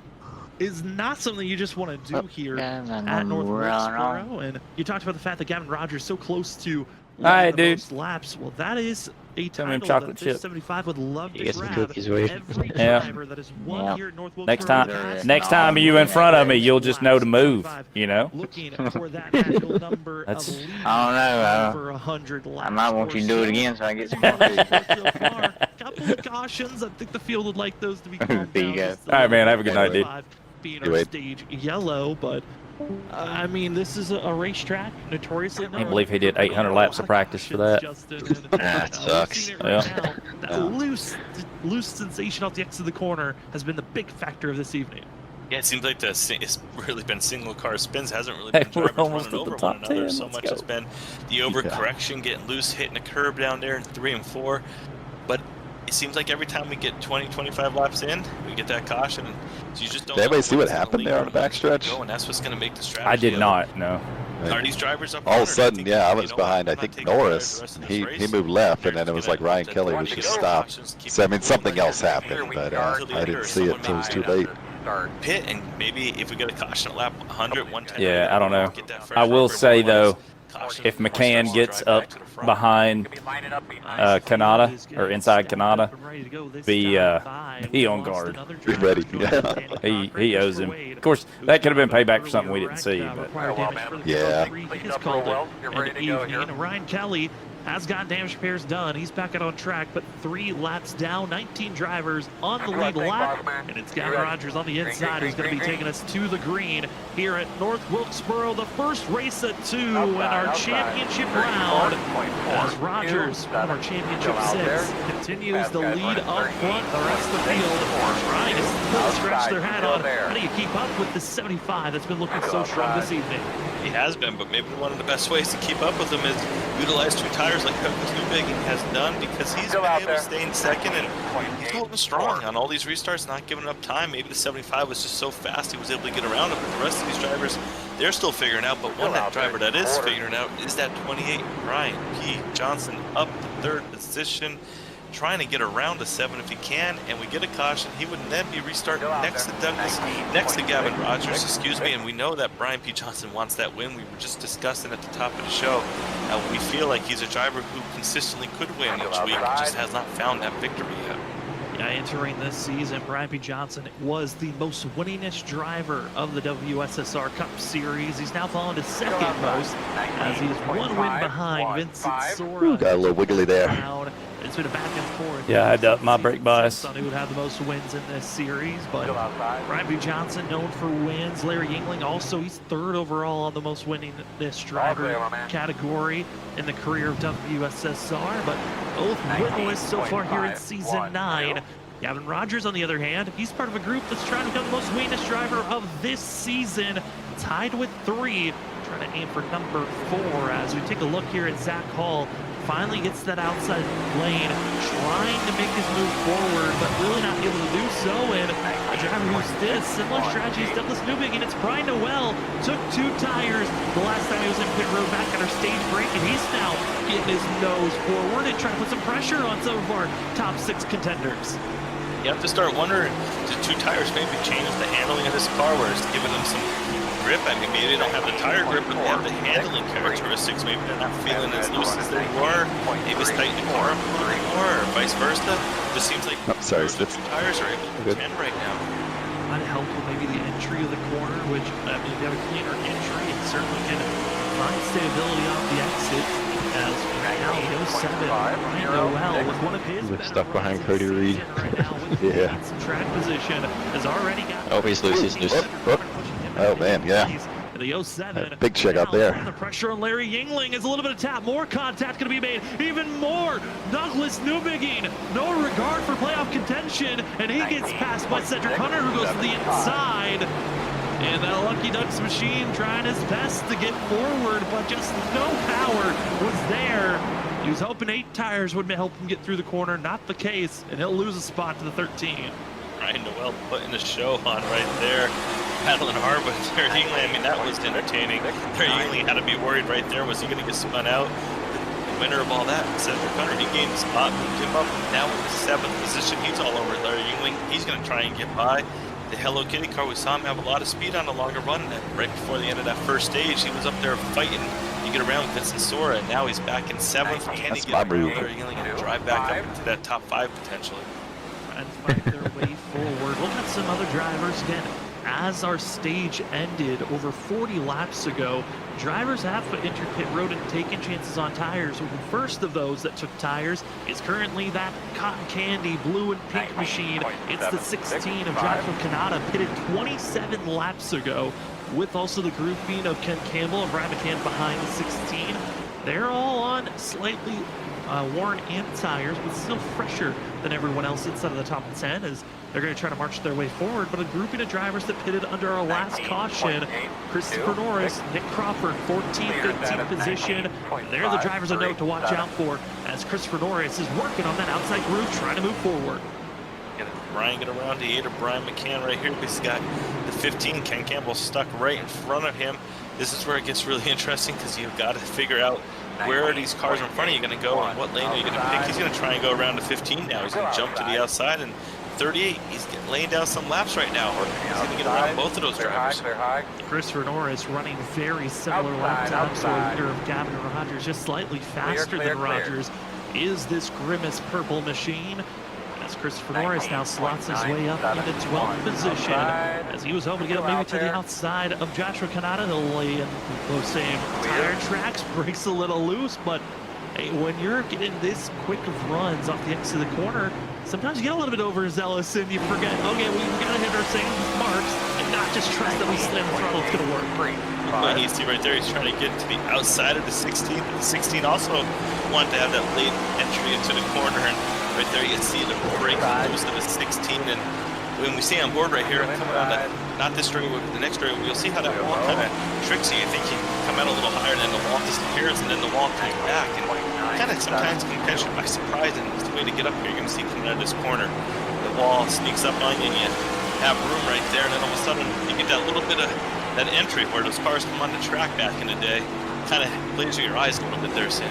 is not something you just want to do here at North Wilkesboro. Wilkesboro. And you talked about the fact that Gavin Rogers is so close to Hi, the dude. most laps. Well, that is a Tell me title chocolate that chip. 75 would love to Get some grab. cookies, Wade. Every Yeah. driver that is won here at North Next Wilkesboro time you in front of me, you'll just know to move. You know. looking for that magical number of That's- lead I don't know. over 100 laps. I might want you to do it again so I get some more So food. far, couple of cautions. I think the field would like those to be calmed There you down. go. Just All right, man, have a good night, dude. Being You our wait. stage yellow, but I mean, this is a racetrack notoriously. Can't believe he did 800 laps of practice for that. That sucks. That loose sensation off the exit of the corner has been the big factor of this evening. Yeah, it seems like it's really been single car spins. Hasn't really Hey, been we're drivers almost running at the over top one another. 10. So Let's much go. has been the overcorrection, getting loose, hitting a curb down there in 3 and 4. But it seems like every time we get 20, 25 laps in, we get that caution. So you just don't. Did anybody see what gonna happened leak there on the backstretch? and that's what's going to make the strategy. I did of it. not. No. Are these drivers up All of a front, or do you sudden, think, yeah, I you was know, behind, I I'm not think, taking care of the Norris, rest of and this race? he moved left, and They're then it was gonna like Ryan let Kelly the was just cautions stopped. keep So, I mean, moving something like else that. happened, but Until I they didn't see it till it was too late. Pit, and maybe if we get a caution at lap 100, 110. Yeah, I don't know. get that fresh I will rubber. say though, Caution if before McCann starts to gets drive up back to the front. behind Kanata or inside Kanata, be on guard. Be ready. Yeah. He owes him. Of course, that could have been payback for something we didn't see, but Yeah. Ryan Kelly has got damage repairs done. He's back out on track, but 3 laps down, 19 drivers on the lead lap, and it's Gavin Rogers on the inside who's going to be taking us to the green here at North Wilkesboro, the first race at 2 in our championship round, as Rogers, one of our championship 6, continues the lead up front. The rest of the field trying to still scratch their head on how do you keep up with the 75 that's been looking so strong this evening. He has been, but maybe one of the best ways to keep up with him is utilize 2 tires like Douglas Newbigin has done, because he's been able to stay in second and he's holding strong on all these restarts, not giving up time. Maybe the 75 was just so fast he was able to get around him, but the rest of these drivers, they're still figuring out. But one driver that is figuring out is that 28, Brian P. Johnson, up to 3rd position, trying to get around to 7 if he can, and we get a caution. He would then be restarting next to Douglas, next to Gavin Rogers, excuse me, and we know that Brian P. Johnson wants that win. We were just discussing at the top of the show how we feel like he's a driver who consistently could win each week, just has not found that victory yet. Yeah, entering this season, Brian P. Johnson was the most winningest driver of the WSSR Cup Series. He's now fallen to 2nd most, as he's 1 win behind Vincent Sora. Got a little wiggly there. It's been a back and forth. yeah, I had to up my brake bias. Thought he would have the most wins in this series, but Brian B. Johnson known for wins. Larry Yingling also, he's 3rd overall on the most winningest driver category in the career of WSSR, but both winless so far here in season 9. Gavin Rogers, on the other hand, he's part of a group that's trying to become the most winningest driver of this season, tied with 3, trying to aim for number 4. As we take a look here at Zach Hall, finally gets that outside lane, trying to make his move forward, but really not able to do so. And a driver who's did a similar strategy as Douglas Newbigin, it's Brian Noel, took 2 tires the last time he was in pit road back at our stage break, and he's now getting his nose forward and trying to put some pressure on some of our top 6 contenders. You have to start wondering, did 2 tires maybe change the handling of this car, where it's giving them some grip? I mean, maybe they don't have the tire grip, but they have the handling characteristics. Maybe they're not feeling as loose as they were. Maybe it's tightening the car up a little bit more, or vice versa. It just seems like those 2 tires are able to contend right now. Might help with maybe the entry of the corner, which, I mean, if you have a cleaner entry, it certainly can find stability off the exit. As right now, the 07, Brian Noel with one of his With stuff behind Cody Reed. right now with Yeah. some track position, has already got. Oh, he's loose, he's loose. Oh, man, yeah. The 07. Big check out there. The pressure on Larry Yingling is a little bit of tap. More contact going to be made. Even more. Douglas Newbigin, no regard for playoff contention, and he gets passed by Cedric Hunter, who goes to the inside. And that Lucky Ducks machine trying his best to get forward, but just no power was there. He was hoping 8 tires would help him get through the corner. Not the case, and he'll lose a spot to the 13. Ryan Noel putting the show on right there. Battling hard with Larry Yingling. I mean, that was entertaining. Larry Yingling had to be worried right there. Was he going to get spun out? The winner of all that, Cedric Hunter, he gained the spot, moved him up. Now in the 7th position, he's all over Larry Yingling. He's going to try and get by. The Hello Kitty car, we saw him have a lot of speed on the longer run. And right before the end of that first stage, he was up there fighting to get around Vincent Sora, and now he's back in 7th. Can he get around Larry Yingling and drive back up into that top 5 potentially? And find their way forward. Look at some other drivers again. As our stage ended over 40 laps ago, drivers have entered pit road and taken chances on tires. The first of those that took tires is currently that cotton candy blue and pink machine. It's the 16 of John from Kanata, pitted 27 laps ago, with also the grouping of Ken Campbell and Brad McCann behind the 16. They're all on slightly worn in tires, but still fresher than everyone else inside of the top 10 as they're going to try to march their way forward. But a grouping of drivers that pitted under our last caution, Christopher Norris, Nick Crawford, 14th, 15th position. They're the drivers of note to watch out for as Christopher Norris is working on that outside groove, trying to move forward. Brian get around to 8 of Brian McCann right here. He's got the 15, Ken Campbell, stuck right in front of him. This is where it gets really interesting because you've got to figure out where are these cars in front of you going to go and what lane are you going to pick. He's going to try and go around to 15 now. He's going to jump to the outside, and 38, he's laying down some laps right now, or he's going to get around both of those drivers. Christopher Norris running very similar lap times to a leader of Gavin Rogers, just slightly faster than Rogers. Is this Grimace purple machine? As Christopher Norris now slots his way up into 12th position, as he was hoping to get up maybe to the outside of Joshua Kanata. He'll lay in those same tire tracks, breaks a little loose, but hey, when you're getting this quick of runs off the exit of the corner, sometimes you get a little bit overzealous and you forget, okay, we gotta hit our same marks and not just trust that we slam the throttle, it's gonna work. But you see right there, he's trying to get to the outside of the 16th. The 16 also wanted to have that late entry into the corner, and right there you see the break loose of the 16. And when we see on board right here, coming on not this straightaway, but the next straightaway, you'll see how that wall kind of tricks you. You think you come out a little higher, and then the wall disappears, and then the wall comes back. And kind of sometimes can catch you by surprise, and it's the way to get up here. You're going to see coming out of this corner, the wall sneaks up on you, and you have room right there, and then all of a sudden you get that little bit of that entry where those cars come on the track back in the day. Kind of laser your eyes a little bit there, Sam.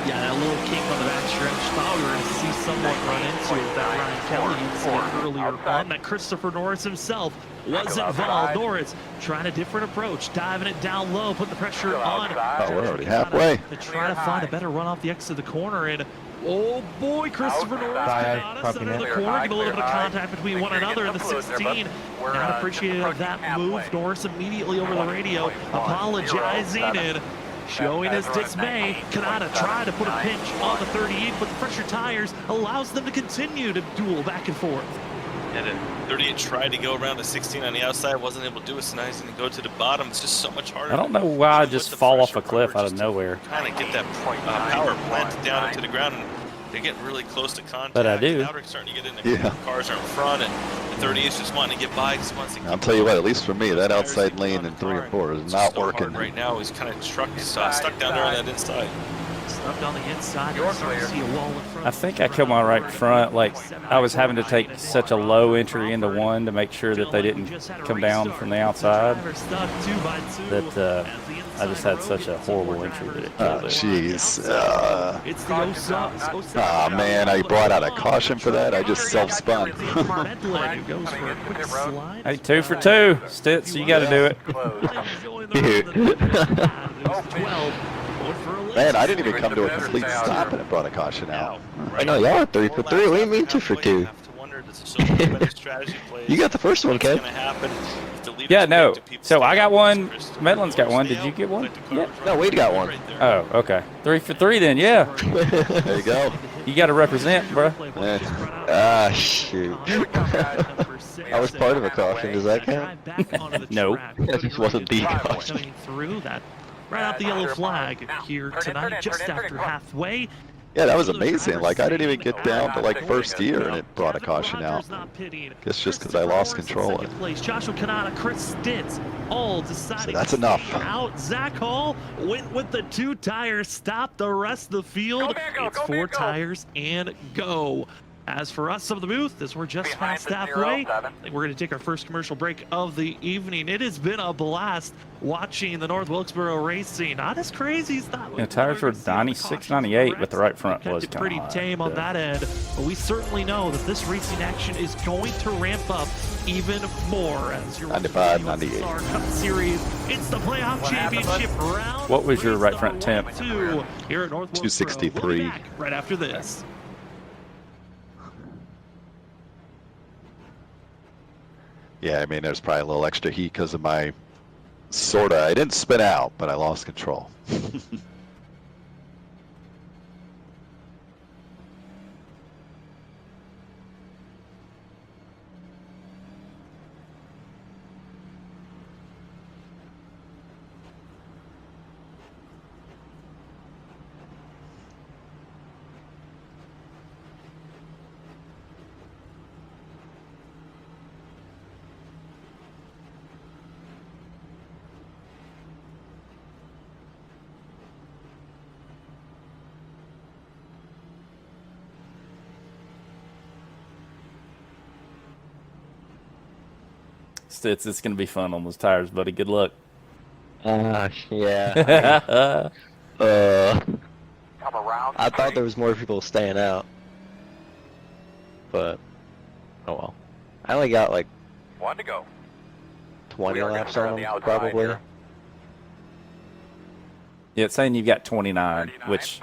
Yeah, that little kick on the backstretch. Thought we were going to see someone run into that Ryan Kelly incident earlier on. That Christopher Norris himself was involved. Norris trying a different approach, diving it down low, putting the pressure on. Oh, we're already halfway. To try to find a better run off the exit of the corner. And oh boy, Christopher Norris got us under the corner, get a little bit of contact between one another in the 16. Not appreciative of that move. Norris immediately over the radio apologizing and showing his dismay. Kanata tried to put a pinch on the 38, but the fresher tires allows them to continue to duel back and forth. And then 38 tried to go around to 16 on the outside, wasn't able to do it, so now he's going to go to the bottom. It's just so much harder. I don't know why I just fall off a cliff out of nowhere. Kind of get that power planted down into the ground, and they're getting really close to contact. But I do. Now they're starting to get in the cars are in front, and the 38 is just wanting to get by. I'll tell you what, at least for me, that outside lane in 3 and 4 is not working. Right now, he's kind of stuck down there on that inside. Stuck on the inside. See a wall in front. I think I killed my right front. Like, I was having to take such a low entry into one to make sure that they didn't come down from the outside. That I just had such a horrible entry that it killed it. Jeez. Oh, man, I brought out a caution for that. I just self-spun. Hey, 2 for 2. Stitz, you got to do it. Man, I didn't even come to a complete stop and it brought a caution out. I know y'all are 3 for 3. What do you mean 2 for 2? You got the first one, Kev. Yeah, no. So I got one. Medlin's got one. Did you get one? Yeah. No, Wade got one. Oh, okay. 3 for 3 then. Yeah. There you go. You got to represent, bro. Ah, shoot. I was part of a caution. Does that count? No. That just wasn't the caution. Right out the yellow flag here tonight, just after halfway. Yeah, that was amazing. Like, I didn't even get down to, like, first gear, and it brought a caution out. Guess just because I lost control. Joshua Kanata, Chris Stitz, all deciding So that's enough. out. Zach Hall went with the 2 tires, stopped the rest of the field. It's 4 tires and go. As for us of the booth, as we're just past halfway, we're going to take our first commercial break of the evening. It has been a blast watching the North Wilkesboro racing. Not as crazy as that. The tires were 96, 98, but the right front was kind of pretty tame on that end. But we certainly know that this racing action is going to ramp up even more as you're 95, 98. Cup Series. It's the playoff championship round. What was your right front temp? Here at North 263. Right after this. Yeah, I mean, there's probably a little extra heat because of my I didn't spin out, but I lost control. It's gonna be fun on those tires, buddy. Good luck. Yeah. I thought there was more people staying out, but oh well. I only got like 20 laps on them, probably. Yeah, it's saying you've got 29, which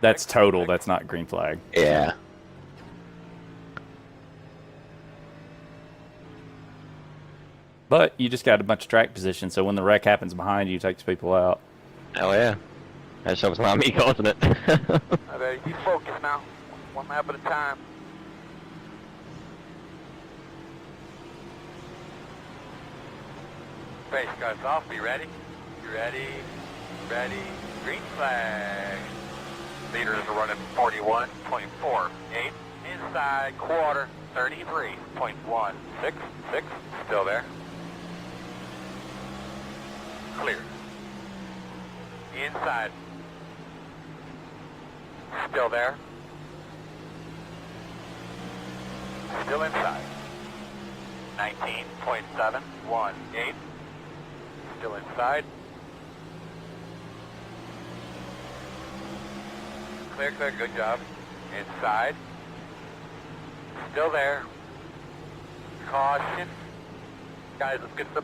that's total. That's not green flag. Yeah. But you just got a bunch of track position, so when the wreck happens behind you, it takes people out. Oh yeah. I just hope it's not me causing it. Okay, you focus now. One lap at a time. Face guards off. Be ready. You ready? Ready. Green flag. Leaders are running 41.48. Inside quarter 33.166. Still there. Clear. Inside. Still there. Still inside. 19.718. Still inside. Clear, clear, good job. Inside. Still there. Caution. Guys, let's get some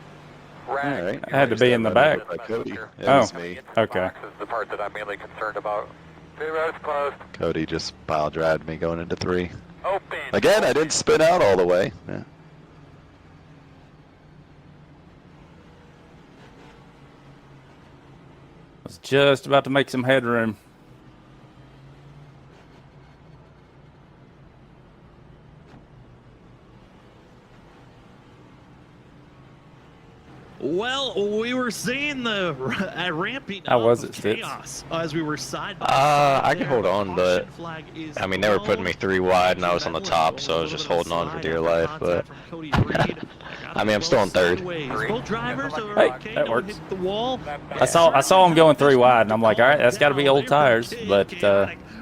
rag. Alright. I had to be in the back. By Cody. Oh. That was me. Okay. This is the part that I'm mainly concerned about. Three roads closed. Cody just pile drived me going into 3. Open. Again, I didn't spin out all the way. Yeah. I was just about to make some headroom. Well, we were seeing the ramping How was up it, of Fitz? chaos as we were side by side. I could hold on, but Caution flag is I mean, they were putting me 3 wide and I was on the top, so I was just holding on for dear life, but I mean, I'm still in 3rd. Both drivers are Hey, okay, that no works. hit the wall. I saw him going 3 wide, and I'm like, all right, that's got to be old tires. But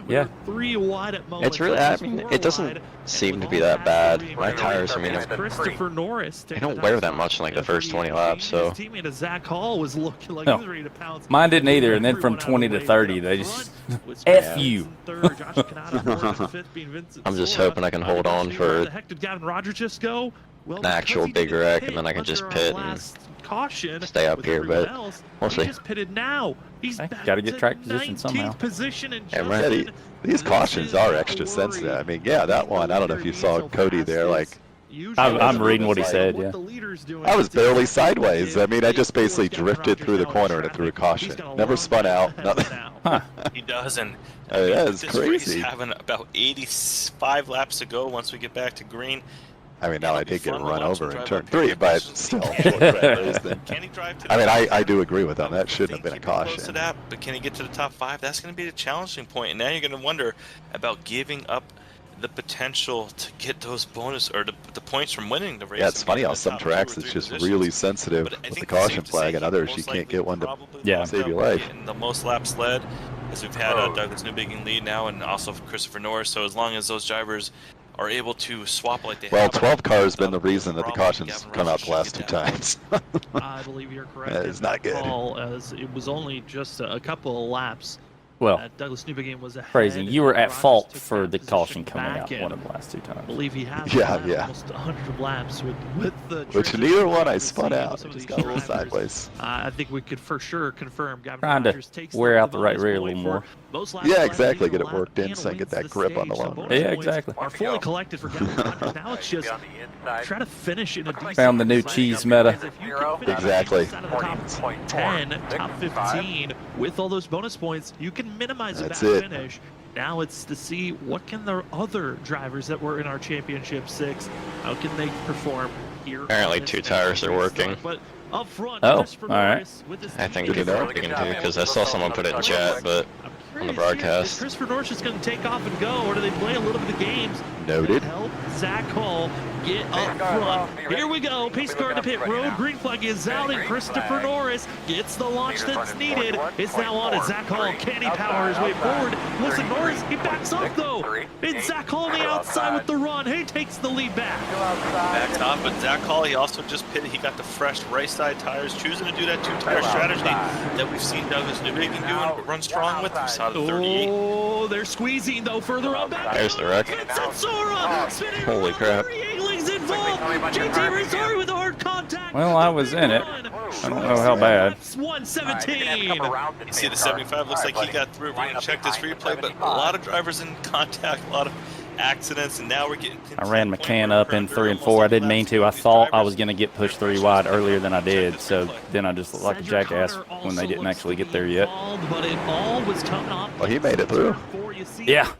yeah, 3 wide at moments. It's really, I mean, it doesn't seem to be that bad. My tires, I mean, Christopher Norris. they don't wear that much in like the first 20 laps, so. His teammate Zach Hall was looking like No. he was ready to pounce. mine didn't either. And then from 20 to 30, they just F you. I'm just hoping I can hold on for the heck did Gavin Rogers just go? Well, an actual because he big didn't wreck, pit and then I can under just our pit and last caution stay up with here, everyone but else. we'll He see. just pitted now. He's Hey, back gotta get to track position somehow. 19th position and Yeah, just right. in. These cautions are extra sensitive. I mean, yeah, that one, I don't know if you saw Cody there, like, I'm reading what he said, yeah. I was barely sideways. I mean, I just basically drifted through the corner and it threw a caution. Never spun out, nothing. Huh. He doesn't. Oh, yeah, it's This race crazy. having about 85 laps to go once we get back to green. I mean, now I did get Fun to run watch over him in drive turn up 3, here. but still, short track racing. Can he drive to the I mean, top I five? do agree with them. That shouldn't have been a Think he'd be close to caution. that, but can he get to the top 5? That's going to be the challenging point. And now you're going to wonder about giving up the potential to get those bonus or the points from winning the race. Yeah, it's and funny getting how the some top 2 or tracks 3 it's just positions. really sensitive But I with think the it's caution safe to flag, say and he others most you can't likely get one to probably Yeah. ends save up your life. getting the most laps led, as we've had Douglas Newbegin lead now, and also Christopher Norris. So as long as those drivers are able to swap like they Well, have, 12 car's been the probably reason that the Gavin cautions Rogers come out should the last 2 get that times. I believe you're correct. That is in not that good. call, as it was only just a couple of laps. Well, Douglas Newbegin was ahead. crazy. You were at Rogers fault took for that the caution position coming back out in. one of the last 2 I times. believe he has Yeah, led yeah. almost 100 laps with the Which transition neither one that I we've spun seen out. with I some of just these got a little drivers. sideways. I think we could for sure confirm Gavin Trying to Rogers takes wear the out the right bonus rear a point little for more. most laps Yeah, led, exactly. leader Get it lap, worked in and so I can get wins that grip on the stage. long So run. bonus Yeah, points exactly. are fully collected for Gavin Rogers. Now it's just on the inside. try to finish in a decent Found the new place. cheese meta. Because if you can finish Exactly. outside of the top 10, top 15 with all those bonus points, you can minimize a That's bad it. finish. Now it's to see what can the other drivers that were in our championship 6, how can they perform here. Apparently on this 2 tires are working. But up front, Oh, Christopher all right. Norris with his I think teammate. it's working too, because I saw someone put it in chat, but I'm on the curious here, broadcast. is Christopher Norris just going to take off and go, or do they play a little bit of games? Noted. To help Zach Hall get up front. Here we go. Pace car to pit road. Green flag is out, and Christopher Norris gets the launch that's needed. It's now on at Zach Hall. Can he power his way forward? Listen, Norris, he backs up though. It's Zach Hall on the outside with the run. He takes the lead back. Backs off, but Zach Hall, he also just pitted. He got the fresh right side tires, choosing to do that two-tire strategy that we've seen Douglas Newbigin do and run strong with. We saw the 38. Oh, they're squeezing though further on back. There's the wreck. Holy crap. JT Rizari with a hard contact. Well, I was in it. I don't know how bad. 117. You see the 75 looks like he got through. We're going to check this replay, but a lot of drivers in contact, a lot of accidents, and now we're getting. I ran McCann up in 3 and 4. I didn't mean to. I thought I was going to get pushed 3 wide earlier than I did, so then I just looked like a jackass when they didn't actually get there yet. Well, he made it through. Yeah.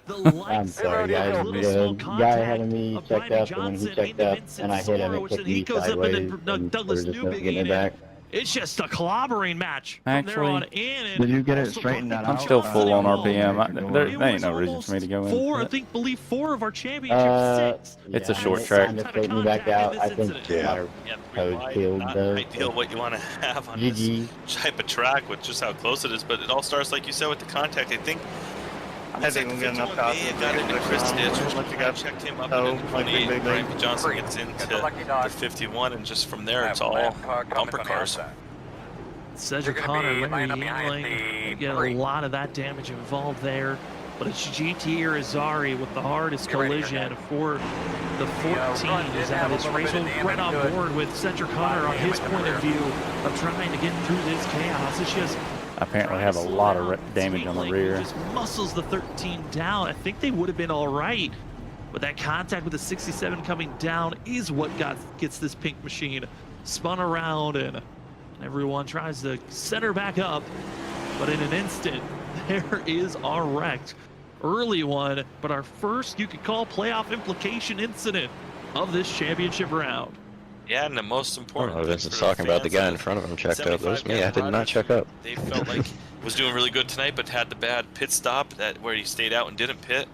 I'm sorry, guys. The guy ahead of me checked up, and when he checked up and I hit him, it kicked me sideways, and we're just getting it back. It's just a clobbering match. Actually, did you get it straightened out? I'm still full on RPM. There ain't no reason for me to go in. Believe 4 of our championship 6. It's a short track. To straighten me back out, I think our coach killed the Ideal what you want to have on this type of track with just how close it is, but it all starts, like you said, with the contact. I think I think we'll get enough out. got into Chris Ditch, checked him up into 28. Brian Johnson gets into the 51, and just from there, it's all bumper cars. Cedric Connor, Larry Yingling, get a lot of that damage involved there. But it's GT Irizarry with the hardest collision for the 14 is out. This race will right on board with Cedric Connor on his point of view of trying to get through this chaos. It's just apparently have a lot of damage on the rear. Just muscles the 13 down. I think they would have been all right, but that contact with the 67 coming down is what gets this pink machine spun around, and everyone tries to center back up. But in an instant, there is our wreck. Early one, but our first, you could call, playoff implication incident of this championship round. Yeah, and the most important thing Vincent's talking about the guy in front of him checked up. There's me. I did not check up. They felt like was doing really good tonight, but had the bad pit stop where he stayed out and didn't pit.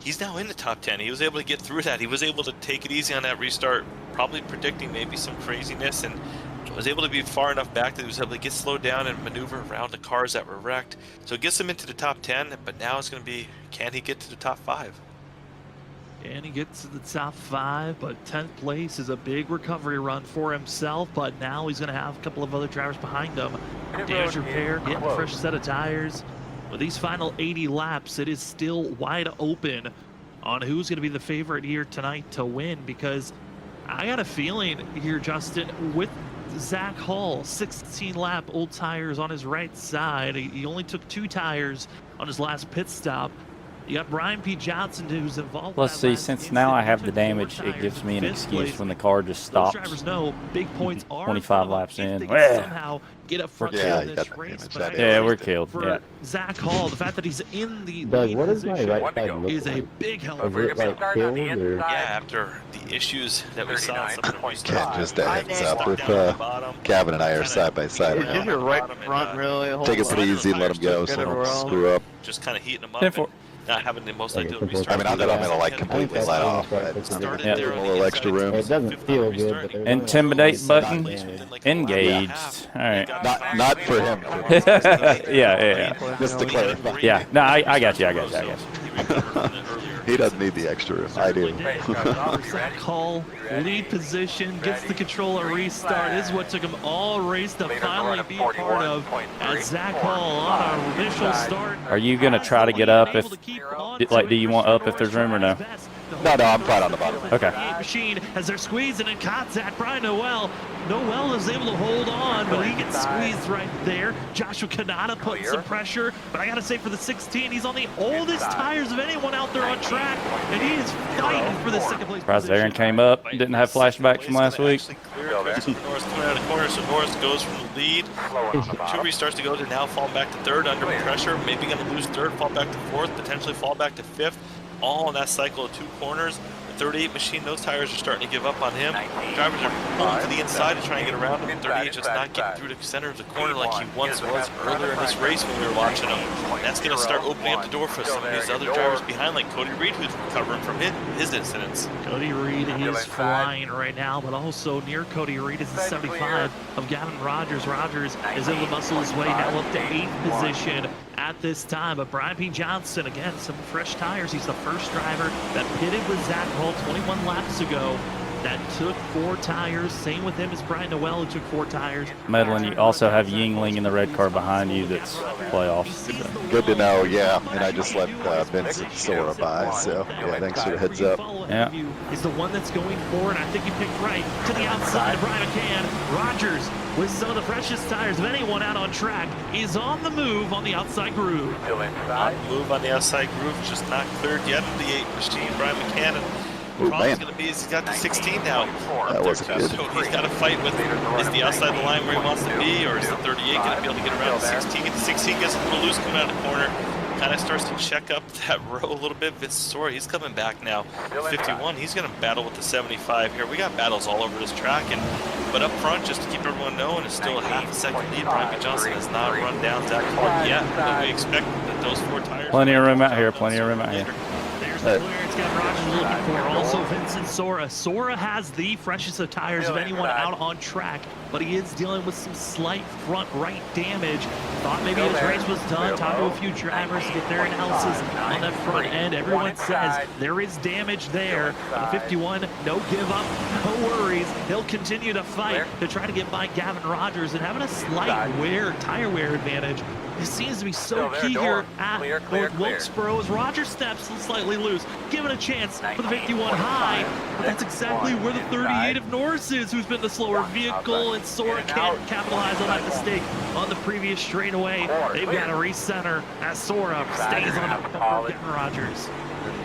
He's now in the top 10. He was able to get through that. He was able to take it easy on that restart, probably predicting maybe some craziness, and was able to be far enough back that he was able to get slowed down and maneuver around the cars that were wrecked. So it gets him into the top 10, but now it's going to be, can he get to the top 5? And he gets to the top 5, but 10th place is a big recovery run for himself, but now he's going to have a couple of other drivers behind him. Damage repair, getting a fresh set of tires. With these final 80 laps, it is still wide open on who's going to be the favorite here tonight to win, because I got a feeling here, Justin, with Zach Hall, 16-lap old tires on his right side. He only took 2 tires on his last pit stop. You got Brian P. Johnson, who's involved. Let's see, since now I have the damage, it gives me an excuse when the car just stops. Drivers know big points are 25 laps in. Somehow get up front in this race. Yeah, we're killed. Yeah. Zach Hall, the fact that he's in the Doug, what does my right side look is a like? big help. Is it like killed or? Yeah, after the issues that we saw in some of the races. Can't just heads up with Gavin and I are side by side Is now. your right front really? Take it pretty easy and let him go so don't screw up. Just kind of heating them up. And not having the most ideal restart. I mean, not that I'm gonna like completely let off, but Started there a on little the extra room. It doesn't feel good, but Intimidate button Like engaged. All right. Not for him. Yeah. Just to clarify. Yeah. No, I got you. He doesn't need the extra room. I do. Zach Hall, lead position, gets the controller restart. This is what took him all race to finally be a part of. As Zach Hall on our initial start. Are you gonna try to get up if, like, do you want up if there's room or no? No, I'm fine on the bottom. Okay. Machine as they're squeezing and contact. Brian Noel is able to hold on, but he gets squeezed right there. Joshua Kanata putting some pressure, but I gotta say for the 16, he's on the oldest tires of anyone out there on track, and he is fighting for the second place Surprised position. Aaron came up, didn't have flashbacks from last week. Norris coming out of the corner, so Norris goes from the lead. 2 restarts to go to now fall back to 3rd under pressure, maybe going to lose 3rd, fall back to 4th, potentially fall back to 5th. All in that cycle of 2 corners. 38 machine, those tires are starting to give up on him. Drivers are pulling to the inside to try and get around him. 38 just not getting through the center of the corner like he once was earlier in this race when we were watching him. That's going to start opening up the door for some of these other drivers behind, like Cody Reed, who's recovering from his incidents. Cody Reed is flying right now, but also near Cody Reed is the 75 of Gavin Rogers. Rogers is able to muscle his way now up to 8th position at this time. But Brian P. Johnson, again, some fresh tires. He's the first driver that pitted with Zach Hall 21 laps ago that took 4 tires. Same with him as Brian Noel, who took 4 tires. Medlin, you also have Yingling in the red car behind you that's playoffs. Good to know, yeah. And I just let Vincent Sora by, so yeah, thanks for the heads up. Yeah. Is the one that's going forward. I think you picked right to the outside. Brian McCann, Rogers, with some of the freshest tires of anyone out on track, is on the move on the outside groove. On the move on the outside groove, just not cleared yet of the 8 machine. Brian McCann. The problem's going to be is he's got the 16 now. That wasn't good. So he's got to fight with, is the outside the line where he wants to be, or is the 38 going to be able to get around the 16? The 16 gets a little loose coming out of the corner. Kind of starts to check up that row a little bit. Vince Sora, he's coming back now. 51, he's going to battle with the 75 here. We got battles all over this track, but up front, just to keep everyone knowing, it's still a half a second lead. Brian B. Johnson has not run down Zach Clark yet, but we expect that those 4 tires. Plenty of room out here. Plenty of room out here. There's the clearance Gavin Rogers looking for. Also Vincent Sora. Sora has the freshest of tires of anyone out on track, but he is dealing with some slight front right damage. Thought maybe his race was done. Talked to a few drivers to get their analysis on that front end. Everyone says there is damage there. On the 51, no give up, no worries. He'll continue to fight to try to get by Gavin Rogers, and having a slight tire wear advantage. It seems to be so key here at North Wilkesboro as Rogers steps slightly loose. Give it a chance for the 51 high, but that's exactly where the 38 of Norris is, who's been the slower vehicle, and Sora can't capitalize on that mistake on the previous straightaway. They've got to recenter as Sora stays on top of Gavin Rogers.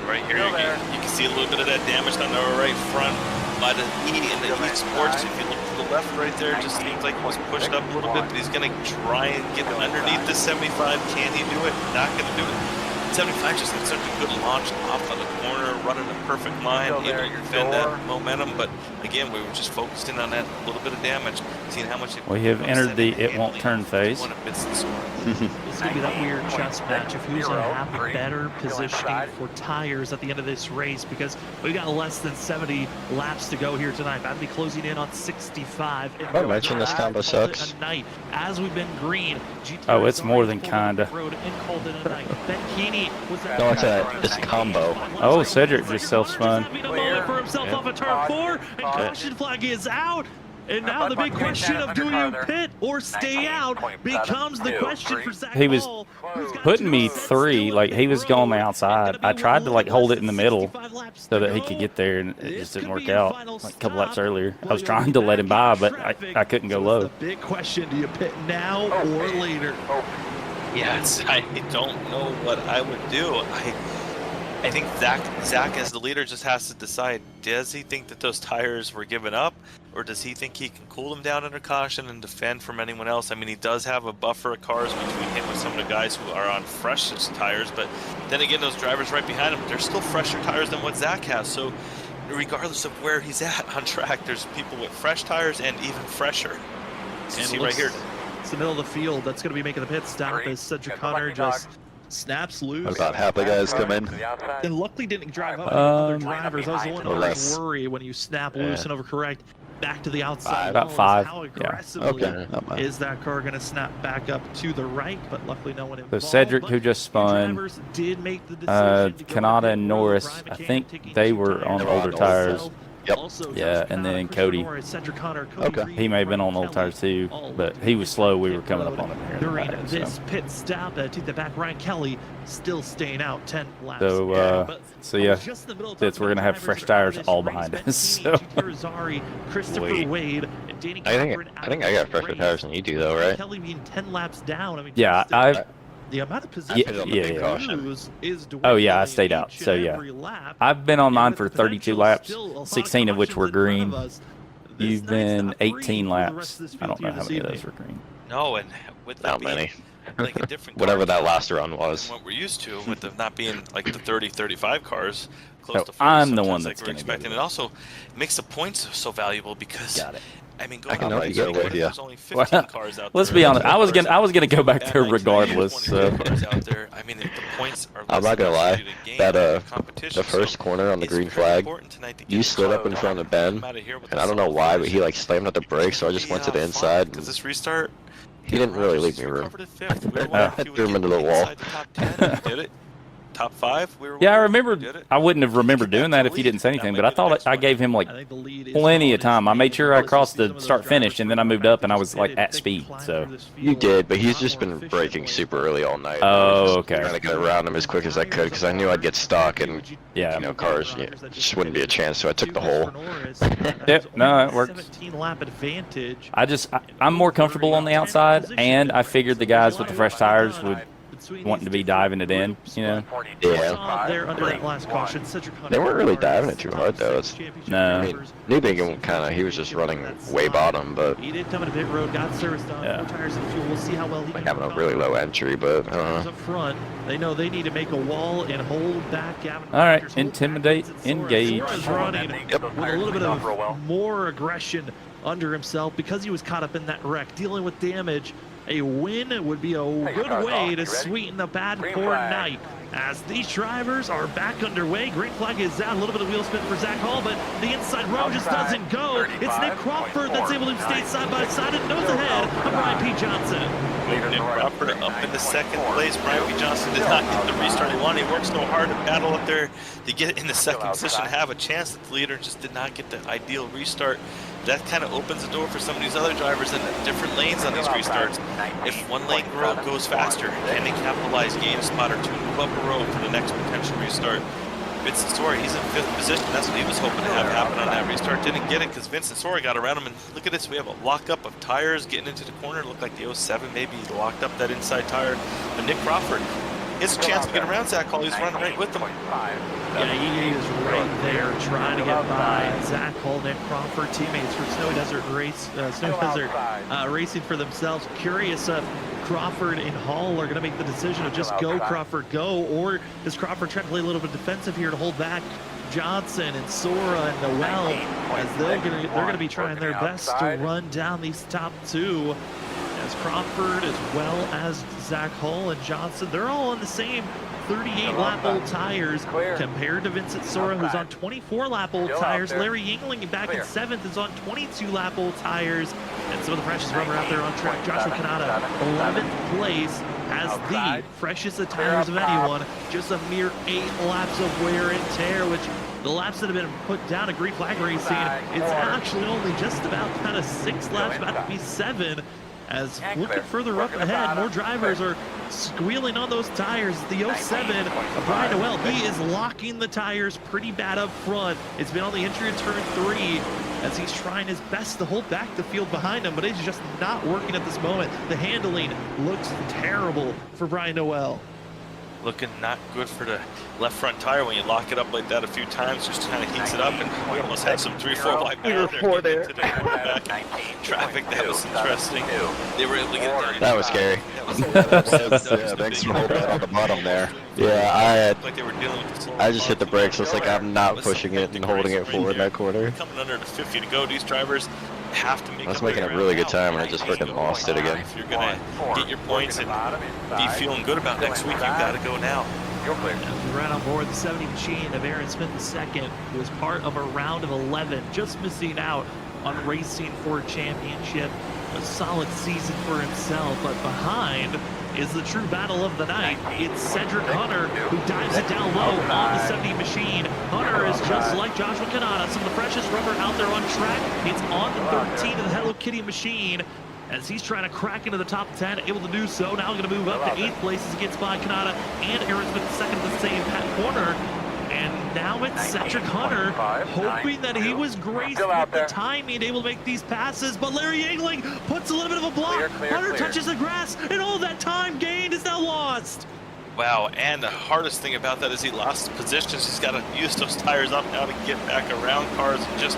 Right here, you can see a little bit of that damage on the right front by the E in the E Sports. If you look to the left right there, it just seems like he was pushed up a little bit, but he's going to try and get underneath the 75. Can he do it? Not going to do it. 75 just had such a good launch off of the corner, running a perfect line, able to defend that momentum. But again, we were just focused in on that little bit of damage, seeing how much. We have entered the it won't turn phase. This is going to be that weird chess match of who's going to have the better positioning for tires at the end of this race, because we've got less than 70 laps to go here tonight. I'd be closing in on 65. I mentioned this combo sucks. As we've been green. Oh, it's more than kinda. No, it's a combo. Oh, Cedric just self-spun. For himself off of turn 4, and caution flag is out. And now the big question of do you pit or stay out becomes the question for Zach. He was putting me 3, like he was going the outside. I tried to like hold it in the middle so that he could get there, and it just didn't work out. Like a couple laps earlier, I was trying to let him by, but I couldn't go low. Big question: do you pit now or later? Yes, I don't know what I would do. I think Zach as the leader just has to decide, does he think that those tires were given up, or does he think he can cool them down under caution and defend from anyone else? I mean, he does have a buffer of cars between him and some of the guys who are on fresh tires, but then again, those drivers right behind him, they're still fresher tires than what Zach has. So regardless of where he's at on track, there's people with fresh tires and even fresher. So you see right here. It's the middle of the field that's going to be making the pit stop as Cedric Hunter just snaps loose. About half the guys come in. And luckily didn't drive up other drivers. I was the one who was worried when you snap loose and overcorrect back to the outside. About 5. How aggressively is that car going to snap back up to the right? But luckily no one involved. So Cedric, who just spun, Kanata and Norris, I think they were on older tires. Yep. Yeah, and then Cody. Okay. He may have been on old tires too, but he was slow. We were coming up on him here. During this pit stop, take the back. Ryan Kelly still staying out 10 laps. So yeah, we're gonna have fresh tires all behind us. So. Christopher Wade, and Danny I think I got fresher tires than you do, though, right? Kelly being 10 laps down. I mean, yeah, the amount of position Oh yeah, I stayed out. So yeah, I've been on mine for 32 laps, 16 of which were green. You've been 18 laps. I don't know how many of those were green. No, and with not many. like a different Whatever car that last run was. than what we're used to, with them not being like the 30, 35 cars, close So to 40 I'm the sometimes one like that's we're gonna go expecting. to It also makes the points so valuable because Got it. I mean, I can going help up you to go with you. there's only 15 cars out there. Let's be honest. I was gonna go back Bad there night tonight, regardless. 22 So cars out there. I mean, the points are I'm not gonna less lie, than easy to gain that in competition, the first so corner on the it's green very flag, important tonight to you get slid up in front of Ben, him out of here with and a I don't know solid why, but finish. he like slammed at the brakes, so I just went to the inside. Because And this restart, he didn't really leave me room. recovered at fifth. We were wondering if he would Threw him get into the wall. inside the top 10. He did it. Top 5. We were yeah, I wondering if he remember. did it. I wouldn't have remembered Get back doing to that the if he lead. didn't say That anything. might But I be the thought next I one. gave him like I think the lead is plenty of solid. time. I made sure I crossed Some the of those start drivers finish, and then I were moved up, and I back was to like the at pit. speed. They So climbed through this You field did, but a he's lot just more been efficiently. braking super early all night. Oh, okay. Trying to get around him as quick as I could because I knew I'd get stuck and Yeah. you know cars just wouldn't be a chance. So I took the hole. Yep, no, it works. 17-lap advantage. I'm more comfortable on the outside, and I figured the guys with the fresh tires would wanting to be diving it in, you know. Yeah. There under that last caution, Cedric Hunter. They weren't really diving it too hard though. No. I mean, Newbingham he was just running way bottom, but He did come into pit road, got service done, Yeah. 4 tires and fuel. We'll see how well he can having a really low entry. But I don't Tires know. up front. They know they need to make a wall and hold back Gavin. All right, Rogers, hold intimidate, back Vincent Sora. engage. Sora's running with a little bit of more aggression under himself because he was caught up in that wreck, dealing with damage. A win would be a good way to sweeten the bad poor night. As these drivers are back underway, green flag is out. A little bit of wheel spin for Zach Hall, but the inside row just doesn't go. It's Nick Crawford that's able to stay side by side and nose ahead of Brian P. Johnson. Nick Crawford up in the second place. Brian P. Johnson did not get the restart he wanted. He worked so hard to battle up there to get in the second position, have a chance at the leader, just did not get the ideal restart. That kind of opens the door for some of these other drivers in different lanes on these restarts. If one lane goes faster, can they capitalize, gain a spot or two, move up a row for the next potential restart? Vincent Sora, he's in 5th position. That's what he was hoping to have happen on that restart. Didn't get it because Vincent Sora got around him. And look at this, we have a lockup of tires getting into the corner. Looked like the 07 maybe locked up that inside tire. But Nick Crawford, his chance to get around Zach Hall. He's running right with them. Yeah, he is right there trying to get by Zach Hall, Nick Crawford, teammates for Snowy Desert Racing for themselves. Curious if Crawford and Hall are going to make the decision of just go Crawford go, or does Crawford try to play a little bit defensive here to hold back Johnson and Sora and Noel, as they're going to be trying their best to run down these top two. As Crawford as well as Zach Hall and Johnson, they're all on the same 38-lap old tires compared to Vincent Sora, who's on 24-lap old tires. Larry Yingling back in 7th is on 22-lap old tires. And some of the freshest rubber out there on track. Joshua Kanata, 11th place, has the freshest of tires of anyone. Just a mere 8 laps of wear and tear, which the laps that have been put down at green flag racing, it's actually only just about kind of 6 laps, about to be 7. As looking further up ahead, more drivers are squealing on those tires. The 07, Brian Noel, he is locking the tires pretty bad up front. It's been on the entry of turn 3 as he's trying his best to hold back the field behind him, but it's just not working at this moment. The handling looks terrible for Brian Noel. Looking not good for the left front tire when you lock it up like that a few times, just kind of heats it up, and we almost had some 3-4 wide there. Traffic, that was interesting. They were able to get it. That was scary. Yeah, thanks for holding it on the bottom there. Yeah, like they were dealing with I just hit the brakes. It's like I'm not pushing it and holding it forward in that corner. Coming under the 50 to go, these drivers have to make I was making a really good time and I just freaking lost it again. If you're gonna get your points and be feeling good about next week, you gotta go now. Right on board the 70 machine of Aaron Smith II, who was part of a round of 11, just missing out on racing for a championship. A solid season for himself, but behind is the true battle of the night. It's Cedric Hunter who dives it down low on the 70 machine. Hunter is just like Joshua Kanata, some of the freshest rubber out there on track. It's on the 13 of the Hello Kitty machine as he's trying to crack into the top 10, able to do so. Now going to move up to 8th place as he gets by Kanata and Aaron Smith II at the same corner. And now it's Cedric Hunter, hoping that he was graced with the timing and able to make these passes, but Larry Yingling puts a little bit of a block. Hunter touches the grass, and all that time gained is now lost. Wow, and the hardest thing about that is he lost positions. He's got to use those tires up now to get back around cars and just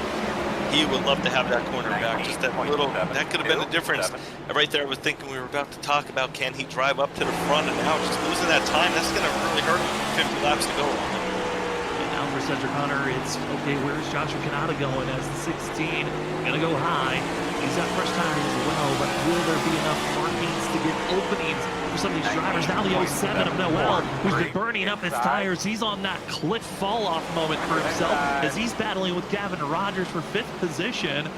He would love to have that corner back. Just that little, that could have been the difference. And right there, I was thinking we were about to talk about, can he drive up to the front, and now just losing that time, that's going to really hurt him. 50 laps to go. And now for Cedric Hunter, it's, okay, where's Joshua Kanata going as the 16? Going to go high. He's got fresh tires as well, but will there be enough markings to get openings for some of these drivers? Now the 07 of Noel, who's been burning up his tires. He's on that cliff fall-off moment for himself as he's battling with Gavin Rogers for 5th position.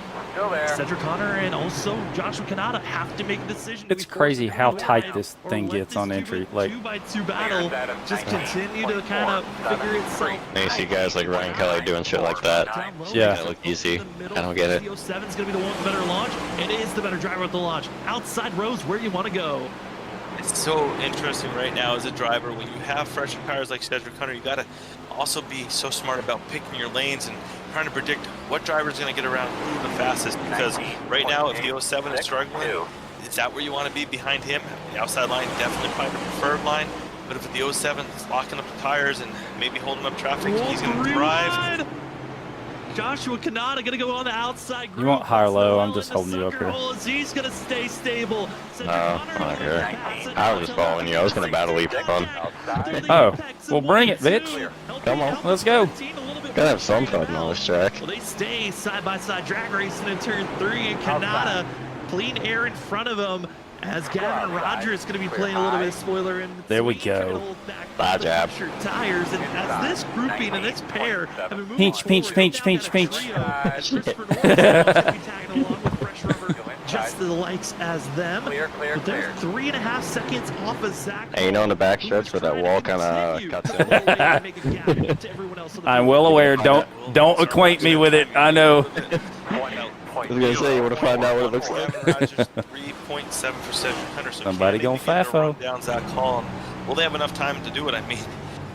Cedric Hunter and also Joshua Kanata have to make a decision. It's crazy how tight this thing gets on entry. Like 2x2 battle, just continue to kind of figure itself. And you see guys like Ryan Kelly doing shit like that. Yeah. It look easy. I don't get it. The 07 is going to be the one with the better launch. It is the better driver with the launch. Outside rows where you want to go. It's so interesting right now as a driver. When you have fresher tires like Cedric Hunter, you got to also be so smart about picking your lanes and trying to predict what driver is going to get around who the fastest. Because right now, if the 07 is struggling, is that where you want to be behind him? The outside line, definitely probably the preferred line. But if the 07 is locking up the tires and maybe holding up traffic, he's going to drive. Joshua Kanata going to go on the outside. You want high or low? I'm just holding you up here. He's going to stay stable. Not here. I was just following you. I was going to battle leap fun. Oh, well, bring it, bitch. Come on. Let's go. Gotta have some fun on this track. Well, they stay side-by-side drag racing in turn 3, and Kanata clean air in front of him as Gavin Rogers is going to be playing a little bit of spoiler. And there we go. Bad jab. Tires, and as this grouping and this pair have been moving Pinch, pinch, pinch, pinch, pinch. Just the likes as them. But they're 3.5 seconds off of Zach. And you know, in the backstretch where that wall kind of cuts in. I'm well aware. Don't acquaint me with it. I know. I was gonna say, you want to find out what it looks like. 3.7 for Cedric Hunter. So Somebody going FAFO. Down Zach Hall. Will they have enough time to do it? I mean,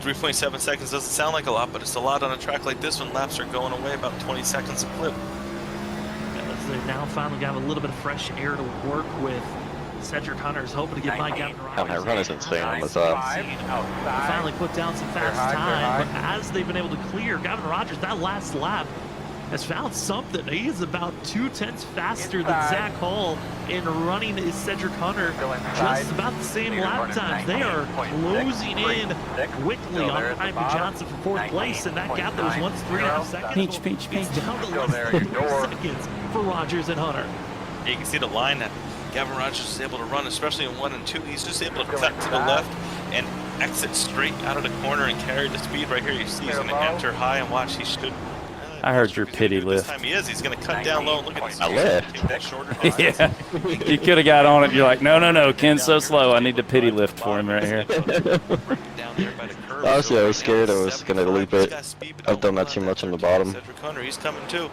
3.7 seconds doesn't sound like a lot, but it's a lot on a track like this when laps are going away about 20 seconds a clip. They've now finally got a little bit of fresh air to work with. Cedric Hunter's hoping to get by Gavin Rogers. That run is insane on the top. Finally put down some fast time, but as they've been able to clear, Gavin Rogers, that last lap, has found something. He is about 2/10 faster than Zach Hall in running is Cedric Hunter. Just about the same lap times. They are closing in quickly on Ivan Johnson for 4th place, and that gap that was once 3.5 seconds. Pinch, pinch, pinch. It's down to less than 3 seconds for Rogers and Hunter. You can see the line that Gavin Rogers is able to run, especially in 1 and 2. He's just able to cut to the left and exit straight out of the corner and carry the speed right here. You see he's going to enter high and watch. He should. I heard your pity lift. This time he is. He's going to cut down low. Look at this. I lift. Take that shorter. Yeah. You could have got on it. You're like, no. Ken's so slow. I need to pity lift for him right here. Honestly, I was scared I was going to leap it. I've done that too much on the bottom. Cedric Hunter, he's coming too.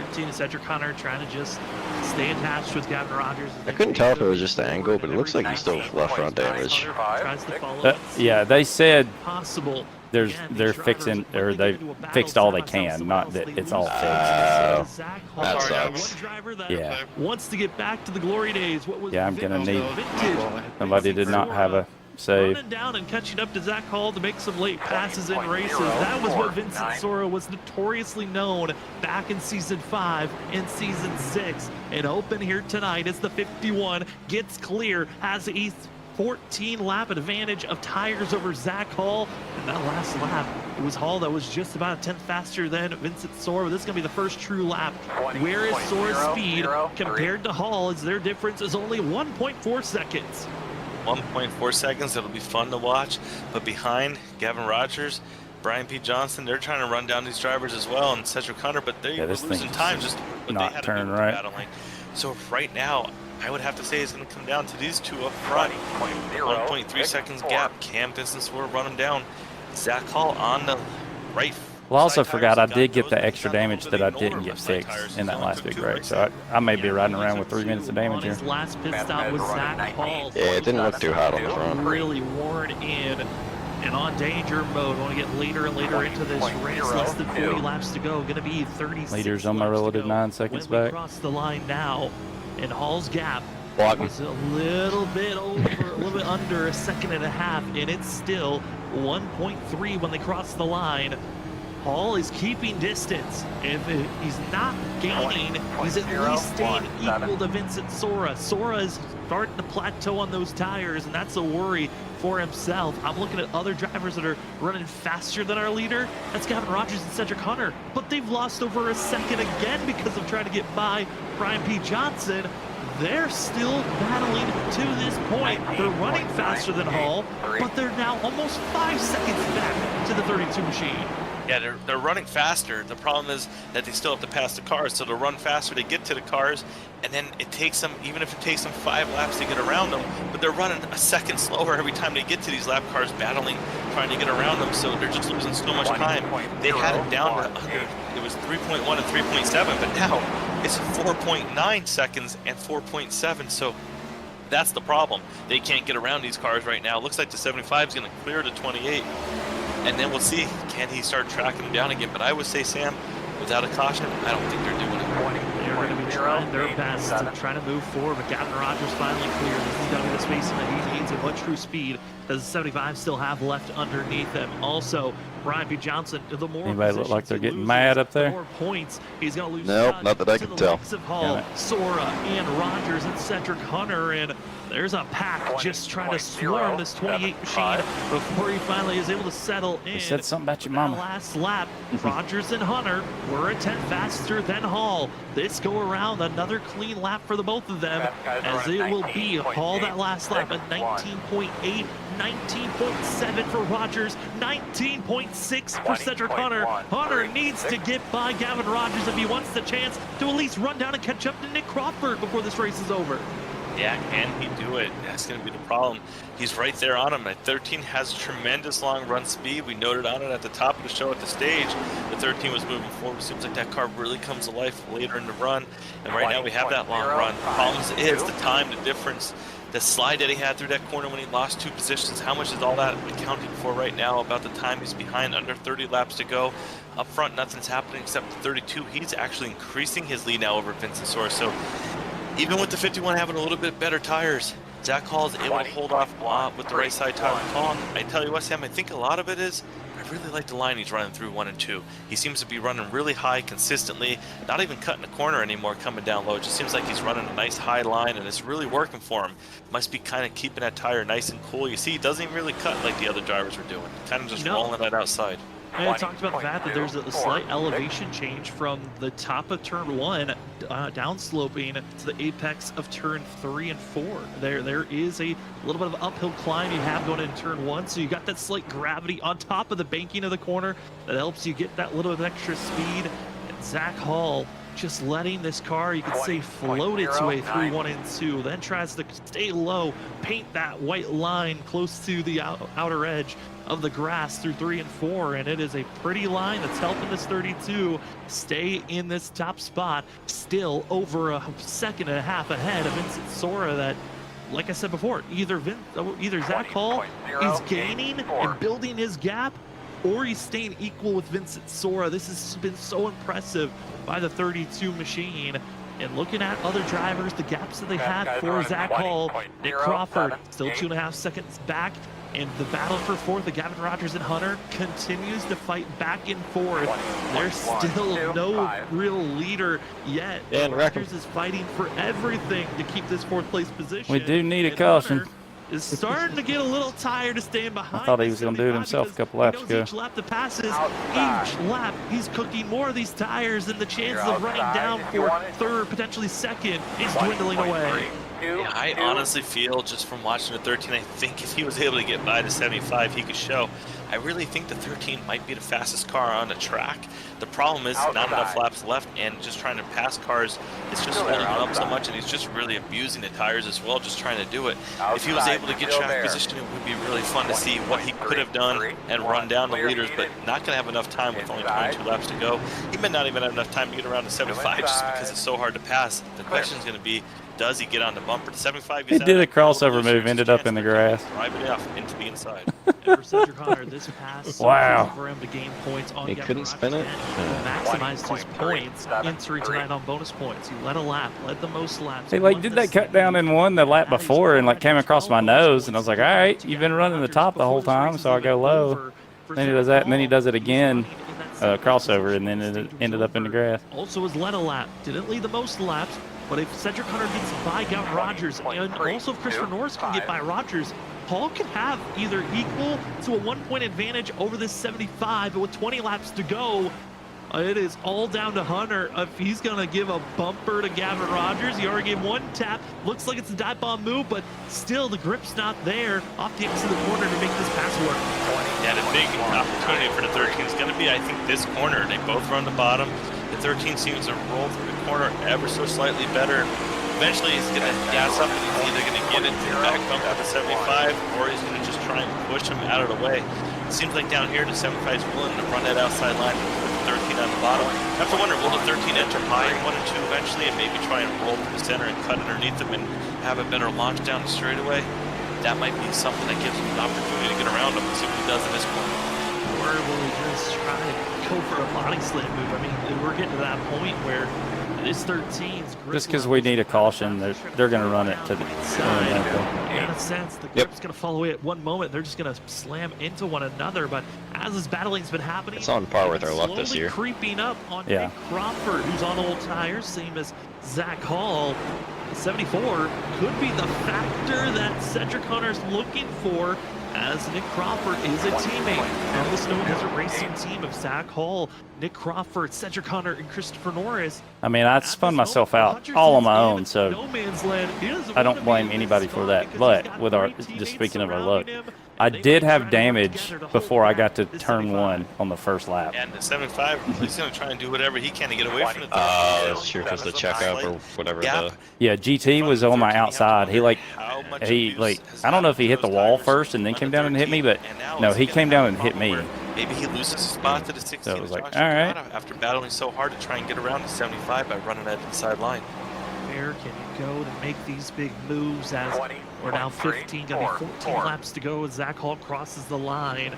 13 is Cedric Hunter trying to just stay attached with Gavin Rogers. I couldn't tell if it was just the angle, but it looks like he still has left front damage. Tries to follow Yeah, they said possible. they're fixing, or they fixed all they can, not that it's all fixed. That sucks. Yeah. Wants to get back to the glory days. What was Yeah, I'm gonna need somebody did not have a save. Running down and catching up to Zach Hall to make some late passes in races. That was what Vincent Sora was notoriously known back in Season 5 and Season 6. And open here tonight as the 51 gets clear, has a 14-lap advantage of tires over Zach Hall. And that last lap, it was Hall that was just about a 10th faster than Vincent Sora. This is going to be the first true lap. Where is Sora's speed compared to Hall? As their difference is only 1.4 seconds. 1.4 seconds. It'll be fun to watch. But behind Gavin Rogers, Brian P. Johnson, they're trying to run down these drivers as well, and Cedric Hunter, but they're losing time just what not they had turn to do right. battling. So right now, I would have to say it's going to come down to these two up front. 1.3 seconds gap. Cam Vincent will run them down. Zach Hall on the right. Well, I also forgot I did get the extra damage that I didn't get fixed in that last big wreck, so I may be riding around with 3 minutes of damage here. His last pit stop was Zach Hall. Yeah, it didn't look too hot on the front. Really worn in and on danger mode. Want to get later and later into this race. Less than 40 laps to go. Going to be 36 Leaders on my relative 9 seconds when we back. cross the line now, and Hall's gap Blocking. was a little bit over, a little bit under 1.5 seconds, and it's still 1.3 when they cross the line. Hall is keeping distance. If he's not gaining, he's at least staying equal to Vincent Sora. Sora is starting to plateau on those tires, and that's a worry for himself. I'm looking at other drivers that are running faster than our leader. That's Gavin Rogers and Cedric Hunter, but they've lost over a second again because of trying to get by Brian P. Johnson. They're still battling to this point. They're running faster than Hall, but they're now almost 5 seconds back to the 32 machine. Yeah, they're running faster. The problem is that they still have to pass the cars. So to run faster, they get to the cars, and then it takes them, even if it takes them 5 laps to get around them, but they're running a second slower every time they get to these lap cars, battling, trying to get around them. So they're just losing so much time. They had it down to under, it was 3.1 and 3.7, but now it's 4.9 seconds and 4.7. So that's the problem. They can't get around these cars right now. It looks like the 75 is going to clear to 28. And then we'll see, can he start tracking him down again? But I would say, Sam, without a caution, I don't think they're doing it. They're going to be trying their best to try to move forward, but Gavin Rogers finally clear. This is going to be the spacing that he needs at what true speed does the 75 still have left underneath him. Also, Brian B. Johnson, the more anybody look like they're getting mad up there? The more points he's going to lose. Nope, not that I can tell. Hall, Sora, and Rogers, and Cedric Hunter, and there's a pack just trying to swarm this 28 machine before he finally is able to settle in. He said something about your mama. Last lap, Rogers and Hunter were a 10 faster than Hall. This go around, another clean lap for the both of them, as it will be Hall that last lap at 19.8, 19.7 for Rogers, 19.6 for Cedric Hunter. Hunter needs to get by Gavin Rogers if he wants the chance to at least run down and catch up to Nick Crawford before this race is over. Yeah, can he do it? That's going to be the problem. He's right there on him. At 13 has tremendous long run speed. We noted on it at the top of the show at the stage. The 13 was moving forward. Seems like that car really comes to life later in the run. And right now we have that long run. The problem is the time, the difference, the slide that he had through that corner when he lost 2 positions. How much is all that accounting for right now about the time he's behind? Under 30 laps to go. Up front, nothing's happening except the 32. He's actually increasing his lead now over Vincent Sora. So even with the 51 having a little bit better tires, Zach Hall is able to hold off with the right side tire on. I tell you what, Sam, I think a lot of it is, I really like the line he's running through 1 and 2. He seems to be running really high consistently, not even cutting a corner anymore, coming down low. It just seems like he's running a nice high line, and it's really working for him. Must be kind of keeping that tire nice and cool. You see, he doesn't even really cut like the other drivers were doing. Kind of just rolling that outside. And it talked about the fact that there's a slight elevation change from the top of turn 1 downsloping to the apex of turn 3 and 4. There is a little bit of an uphill climb you have going into turn 1, so you got that slight gravity on top of the banking of the corner that helps you get that little bit of extra speed. And Zach Hall just letting this car, you could say, float its way through 1 and 2, then tries to stay low, paint that white line close to the outer edge of the grass through 3 and 4, and it is a pretty line that's helping this 32 stay in this top spot, still over a second and a half ahead of Vincent Sora. That, like I said before, either Zach Hall is gaining and building his gap, or he's staying equal with Vincent Sora. This has been so impressive by the 32 machine. And looking at other drivers, the gaps that they have for Zach Hall, Nick Crawford still 2.5 seconds back. And the battle for 4th, the Gavin Rogers and Hunter, continues to fight back and forth. There's still no real leader yet. And Rogers is fighting for everything to keep this 4th place position. We do need a caution. Hunter is starting to get a little tired of staying behind. I thought he was going to do it himself a couple laps ago. Each lap that passes, each lap, he's cooking more of these tires, and the chances of running down for 3rd, potentially 2nd, is dwindling away. Yeah, I honestly feel, just from watching the 13, I think if he was able to get by the 75, he could show. I really think the 13 might be the fastest car on the track. The problem is not enough laps left, and just trying to pass cars, it's just holding him up so much, and he's just really abusing the tires as well, just trying to do it. If he was able to get track position, it would be really fun to see what he could have done and run down the leaders, but not going to have enough time with only 22 laps to go. He may not even have enough time to get around the 75 just because it's so hard to pass. The question is going to be, does he get on the bumper? The 75 he did a crossover move, ended up in the grass. Drive it off into the inside. For Cedric Hunter, this pass wow. for him to gain points on He couldn't spin it. Maximized his points, entering tonight on bonus points. He led a lap, led the most laps. He did that cut down and won the lap before, and came across my nose, and I was like, all right, you've been running the top the whole time, so I go low. Then he does that, and then he does it again crossover, and then it ended up in the grass. Also has led a lap. Didn't lead the most laps, but if Cedric Hunter gets by Gavin Rogers, and also if Christopher Norris can get by Rogers, Hall could have either equal to a 1-point advantage over this 75, but with 20 laps to go, it is all down to Hunter if he's going to give a bumper to Gavin Rogers. He already gave one tap. Looks like it's a dive bomb move, but still the grip's not there off the exit of the corner to make this pass work. Yeah, the big opportunity for the 13 is going to be, I think, this corner. They both run the bottom. The 13 seems to roll through the corner ever so slightly better. Eventually, he's going to gas up and he's either going to get into the back bump of the 75 or he's going to just try and push him out of the way. It seems like down here, the 75 is willing to run that outside line with the 13 on the bottom. I have to wonder, will the 13 enter high in 1 and 2 eventually and maybe try and roll to the center and cut underneath them and have a better launch down the straightaway? That might be something that gives him an opportunity to get around him and see what he does in this corner. Or will he just try to go for a body slam move? I mean, we're getting to that point where this 13's grip Just because we need a caution, they're going to run it to the side. In a sense, the grip's going to fall away at one moment. They're just going to slam into one another. But as this battling's been happening, It's on par with our luck this year. Creeping up on Nick Crawford, who's on old tires, same as Zach Hall. 74 could be the factor that Cedric Hunter's looking for, as Nick Crawford is a teammate of the Snow Desert Racing team of Zach Hall, Nick Crawford, Cedric Hunter, and Christopher Norris. I mean, I spun myself out all on my own, so I don't blame anybody for that. But with our, just speaking of our luck, I did have damage before I got to turn 1 on the first lap. And the 75, he's going to try and do whatever he can to get away from it. That's true, because the checkup or whatever. Yeah, GT was on my outside. He I don't know if he hit the wall first and then came down and hit me, but no, he came down and hit me. Maybe he loses his spot to the 16. So it was like, all right. After battling so hard to try and get around the 75 by running that inside line. Where can you go to make these big moves as we're now 15, going to be 14 laps to go as Zach Hall crosses the line.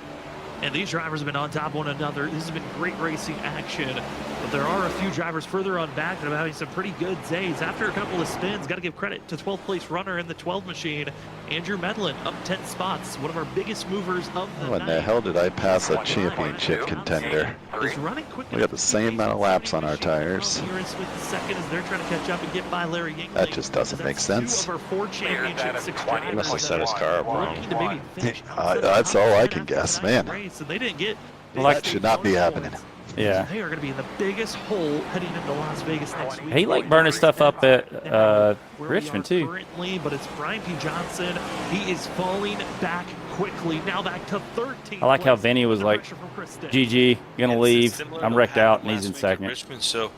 And these drivers have been on top of one another. This has been great racing action. But there are a few drivers further on back that are having some pretty good days. After a couple of spins, got to give credit to 12th place runner in the 12 machine, Andrew Medlin, up 10 spots. One of our biggest movers of the night. When the hell did I pass a championship contender? Is running quickly. We got the same amount of laps on our tires. Aaron Smith the second as they're trying to catch up and get by Larry Yingling. That just doesn't make sense. 2 of our 4 championships. He must have set his car up wrong. That's all I can guess, man. So they didn't get That should not be happening. Yeah. They are going to be in the biggest hole heading into Las Vegas next week. He burning stuff up at Richmond too. Currently, but it's Brian P. Johnson. He is falling back quickly. Now back to 13. I like how Vinny was like, GG, gonna leave. I'm wrecked out, and he's in second. Richmond, so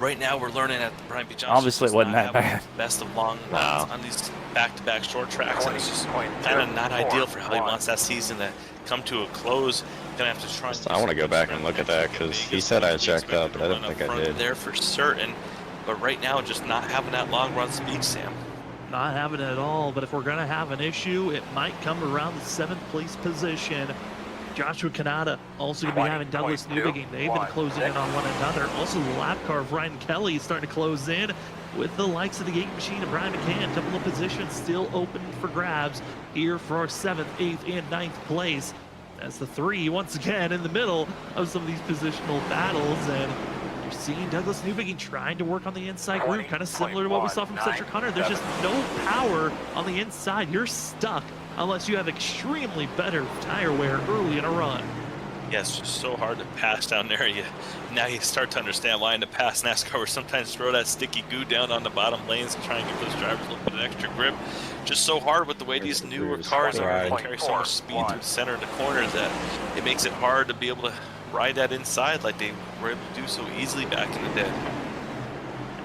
right now we're learning that Brian P. Johnson Obviously, it wasn't that bad. Best of long runs on these back-to-back short tracks, and it's just kind of not ideal for how he wants that season to come to a close. Gonna have to try. I want to go back and look at that because he said I checked up, but I didn't think I did. There for certain, but right now just not having that long run speed, Sam. Not having it at all, but if we're going to have an issue, it might come around the 7th place position. Joshua Kanata also going to be having Douglas Newbegin. They've been closing in on one another. Also, the lap car of Ryan Kelly is starting to close in with the likes of the Gate Machine and Brian McCann. A couple of positions still open for grabs here for our 7th, 8th, and 9th place. As the 3 once again in the middle of some of these positional battles, and you're seeing Douglas Newbegin trying to work on the inside group, kind of similar to what we saw from Cedric Hunter. There's just no power on the inside. You're stuck unless you have extremely better tire wear early in a run. Yeah, it's just so hard to pass down there. Now you start to understand why in the past NASCAR would sometimes throw that sticky goo down on the bottom lanes and try and give those drivers a little bit of extra grip. Just so hard with the way these newer cars are. They carry so much speed through the center of the corner that it makes it hard to be able to ride that inside like they were able to do so easily back in the day.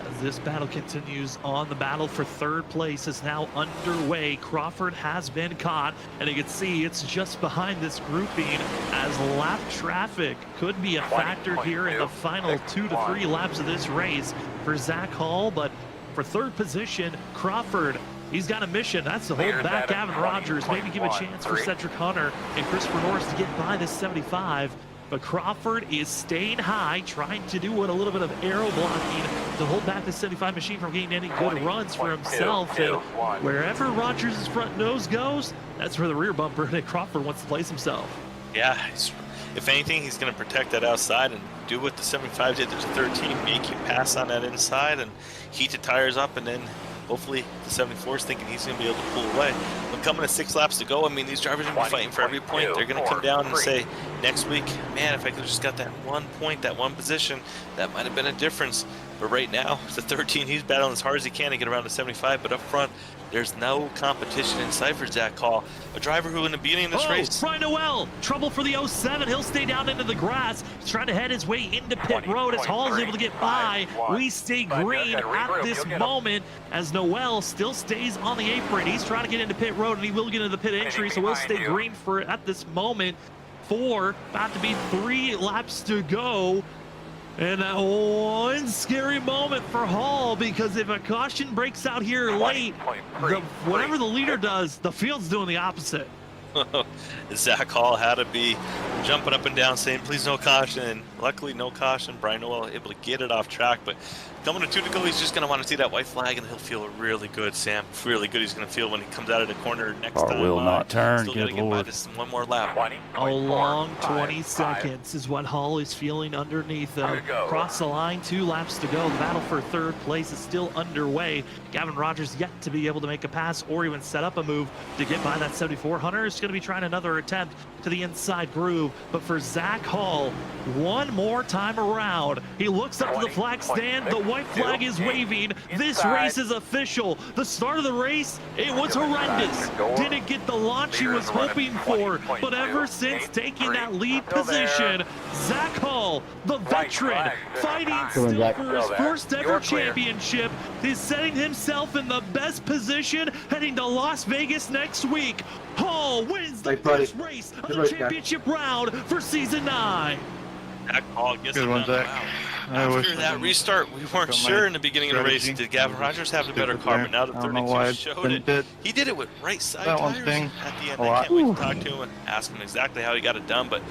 As this battle continues on, the battle for 3rd place is now underway. Crawford has been caught, and you can see it's just behind this grouping as lap traffic could be a factor here in the final 2 to 3 laps of this race for Zach Hall. But for 3rd position, Crawford, he's got a mission. That's to hold back Gavin Rogers, maybe give a chance for Cedric Hunter and Christopher Norris to get by this 75. But Crawford is staying high, trying to do a little bit of aero blocking to hold back the 75 machine from getting any good runs for himself. And wherever Rogers' front nose goes, that's where the rear bumper Nick Crawford wants to place himself. Yeah, if anything, he's going to protect that outside and do what the 75 did. There's a 13, make you pass on that inside and heat the tires up, and then hopefully the 74 is thinking he's going to be able to pull away. But coming to 6 laps to go, I mean, these drivers are going to be fighting for every point. They're going to come down and say, next week, man, if I could have just got that 1 point, that 1 position, that might have been a difference. But right now, the 13, he's battling as hard as he can to get around the 75. But up front, there's no competition in sight for Zach Hall. A driver who in the beginning of this race... Brian Noel, trouble for the 07. He'll stay down into the grass. He's trying to head his way into pit road as Hall is able to get by. We stay green at this moment as Noel still stays on the apron. He's trying to get into pit road, and he will get into the pit entry, so we'll stay green for at this moment. About to be 3 laps to go. And that one scary moment for Hall, because if a caution breaks out here late, whatever the leader does, the field's doing the opposite. Zach Hall had to be jumping up and down saying, please no caution. And luckily, no caution. Brian Noel able to get it off track. But coming to 2 to go, he's just going to want to see that white flag, and he'll feel really good, Sam. Really good he's going to feel when he comes out of the corner next time. Car will not turn. Still Good get by Lord. this 1 more lap. A long 20 seconds is what Hall is feeling underneath them. Cross the line, 2 laps to go. The battle for 3rd place is still underway. Gavin Rogers yet to be able to make a pass or even set up a move to get by that 74. Hunter is going to be trying another attempt to the inside groove. But for Zach Hall, 1 more time around, he looks up to the flag stand. The white flag is waving. This race is official. The start of the race, it was horrendous. Didn't get the launch he was hoping for. But ever since taking that lead position, Zach Hall, the veteran, fighting still for his first ever championship, is setting himself in the best position heading to Las Vegas next week. Hall wins the first race of the championship round for season 9. Zach Hall gets Good it one, done. Zach. Wow. After that restart, we weren't sure in the beginning of the race, did Gavin Rogers have the better car, but now the 32 showed it. He did it with right side tires at the end. I can't wait to talk to him and ask him exactly how he got it done, but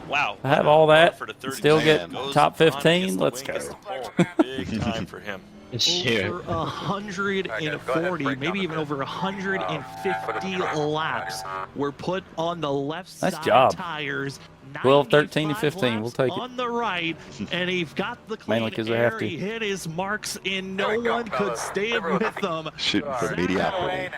wow. I have all that, for the 30 still get goes top on, 15, gets the let's win, go. gets the pole. Big time for him. Over 140, maybe even over 150 laps were put on the left Nice side job. tires. 12, 13, and 95 15. We'll take it. on the right, and he got the Mainly clean 'cause I have air. to. He hit his marks, and no one could stand with them. Shooting for mediocrity.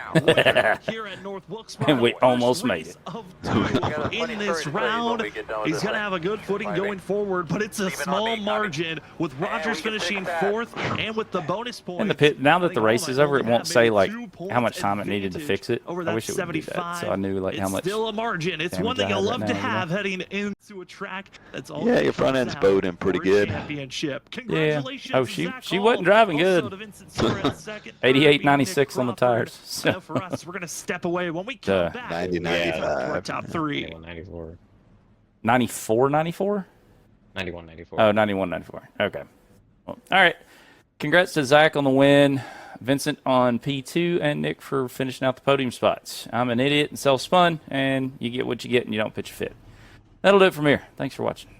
Here at North Wilkesboro, And we almost made it. of 2 in this round. He's going to have a good footing going forward, but it's a small margin with Rogers finishing 4th and with the bonus points. And the pit, now that the race is over, it won't say like 2 points how much time it needed to fix it. over I that wish it would do that, 75. so I knew like how It's much. still a margin. It's one damage thing I I have love right to now, you know? have heading into a track that's all Yeah, your front end's bowed in pretty good. Championship. Yeah. Congratulations, Oh, Zach she Hall. wasn't driving Also good. to Vincent Stewart in second, 88, third, 96 Nick on the Crawford. tires. So. Now for us, we're going to step away when we come back. 90, we'll get to our 95. top 3. 94. 94, 94? 91, 94. Oh, 91, 94. Okay. Well, all right. Congrats to Zach on the win, Vincent on P2, and Nick for finishing out the podium spots. I'm an idiot and self-spun, and you get what you get and you don't pitch a fit. That'll do it from here. Thanks for watching.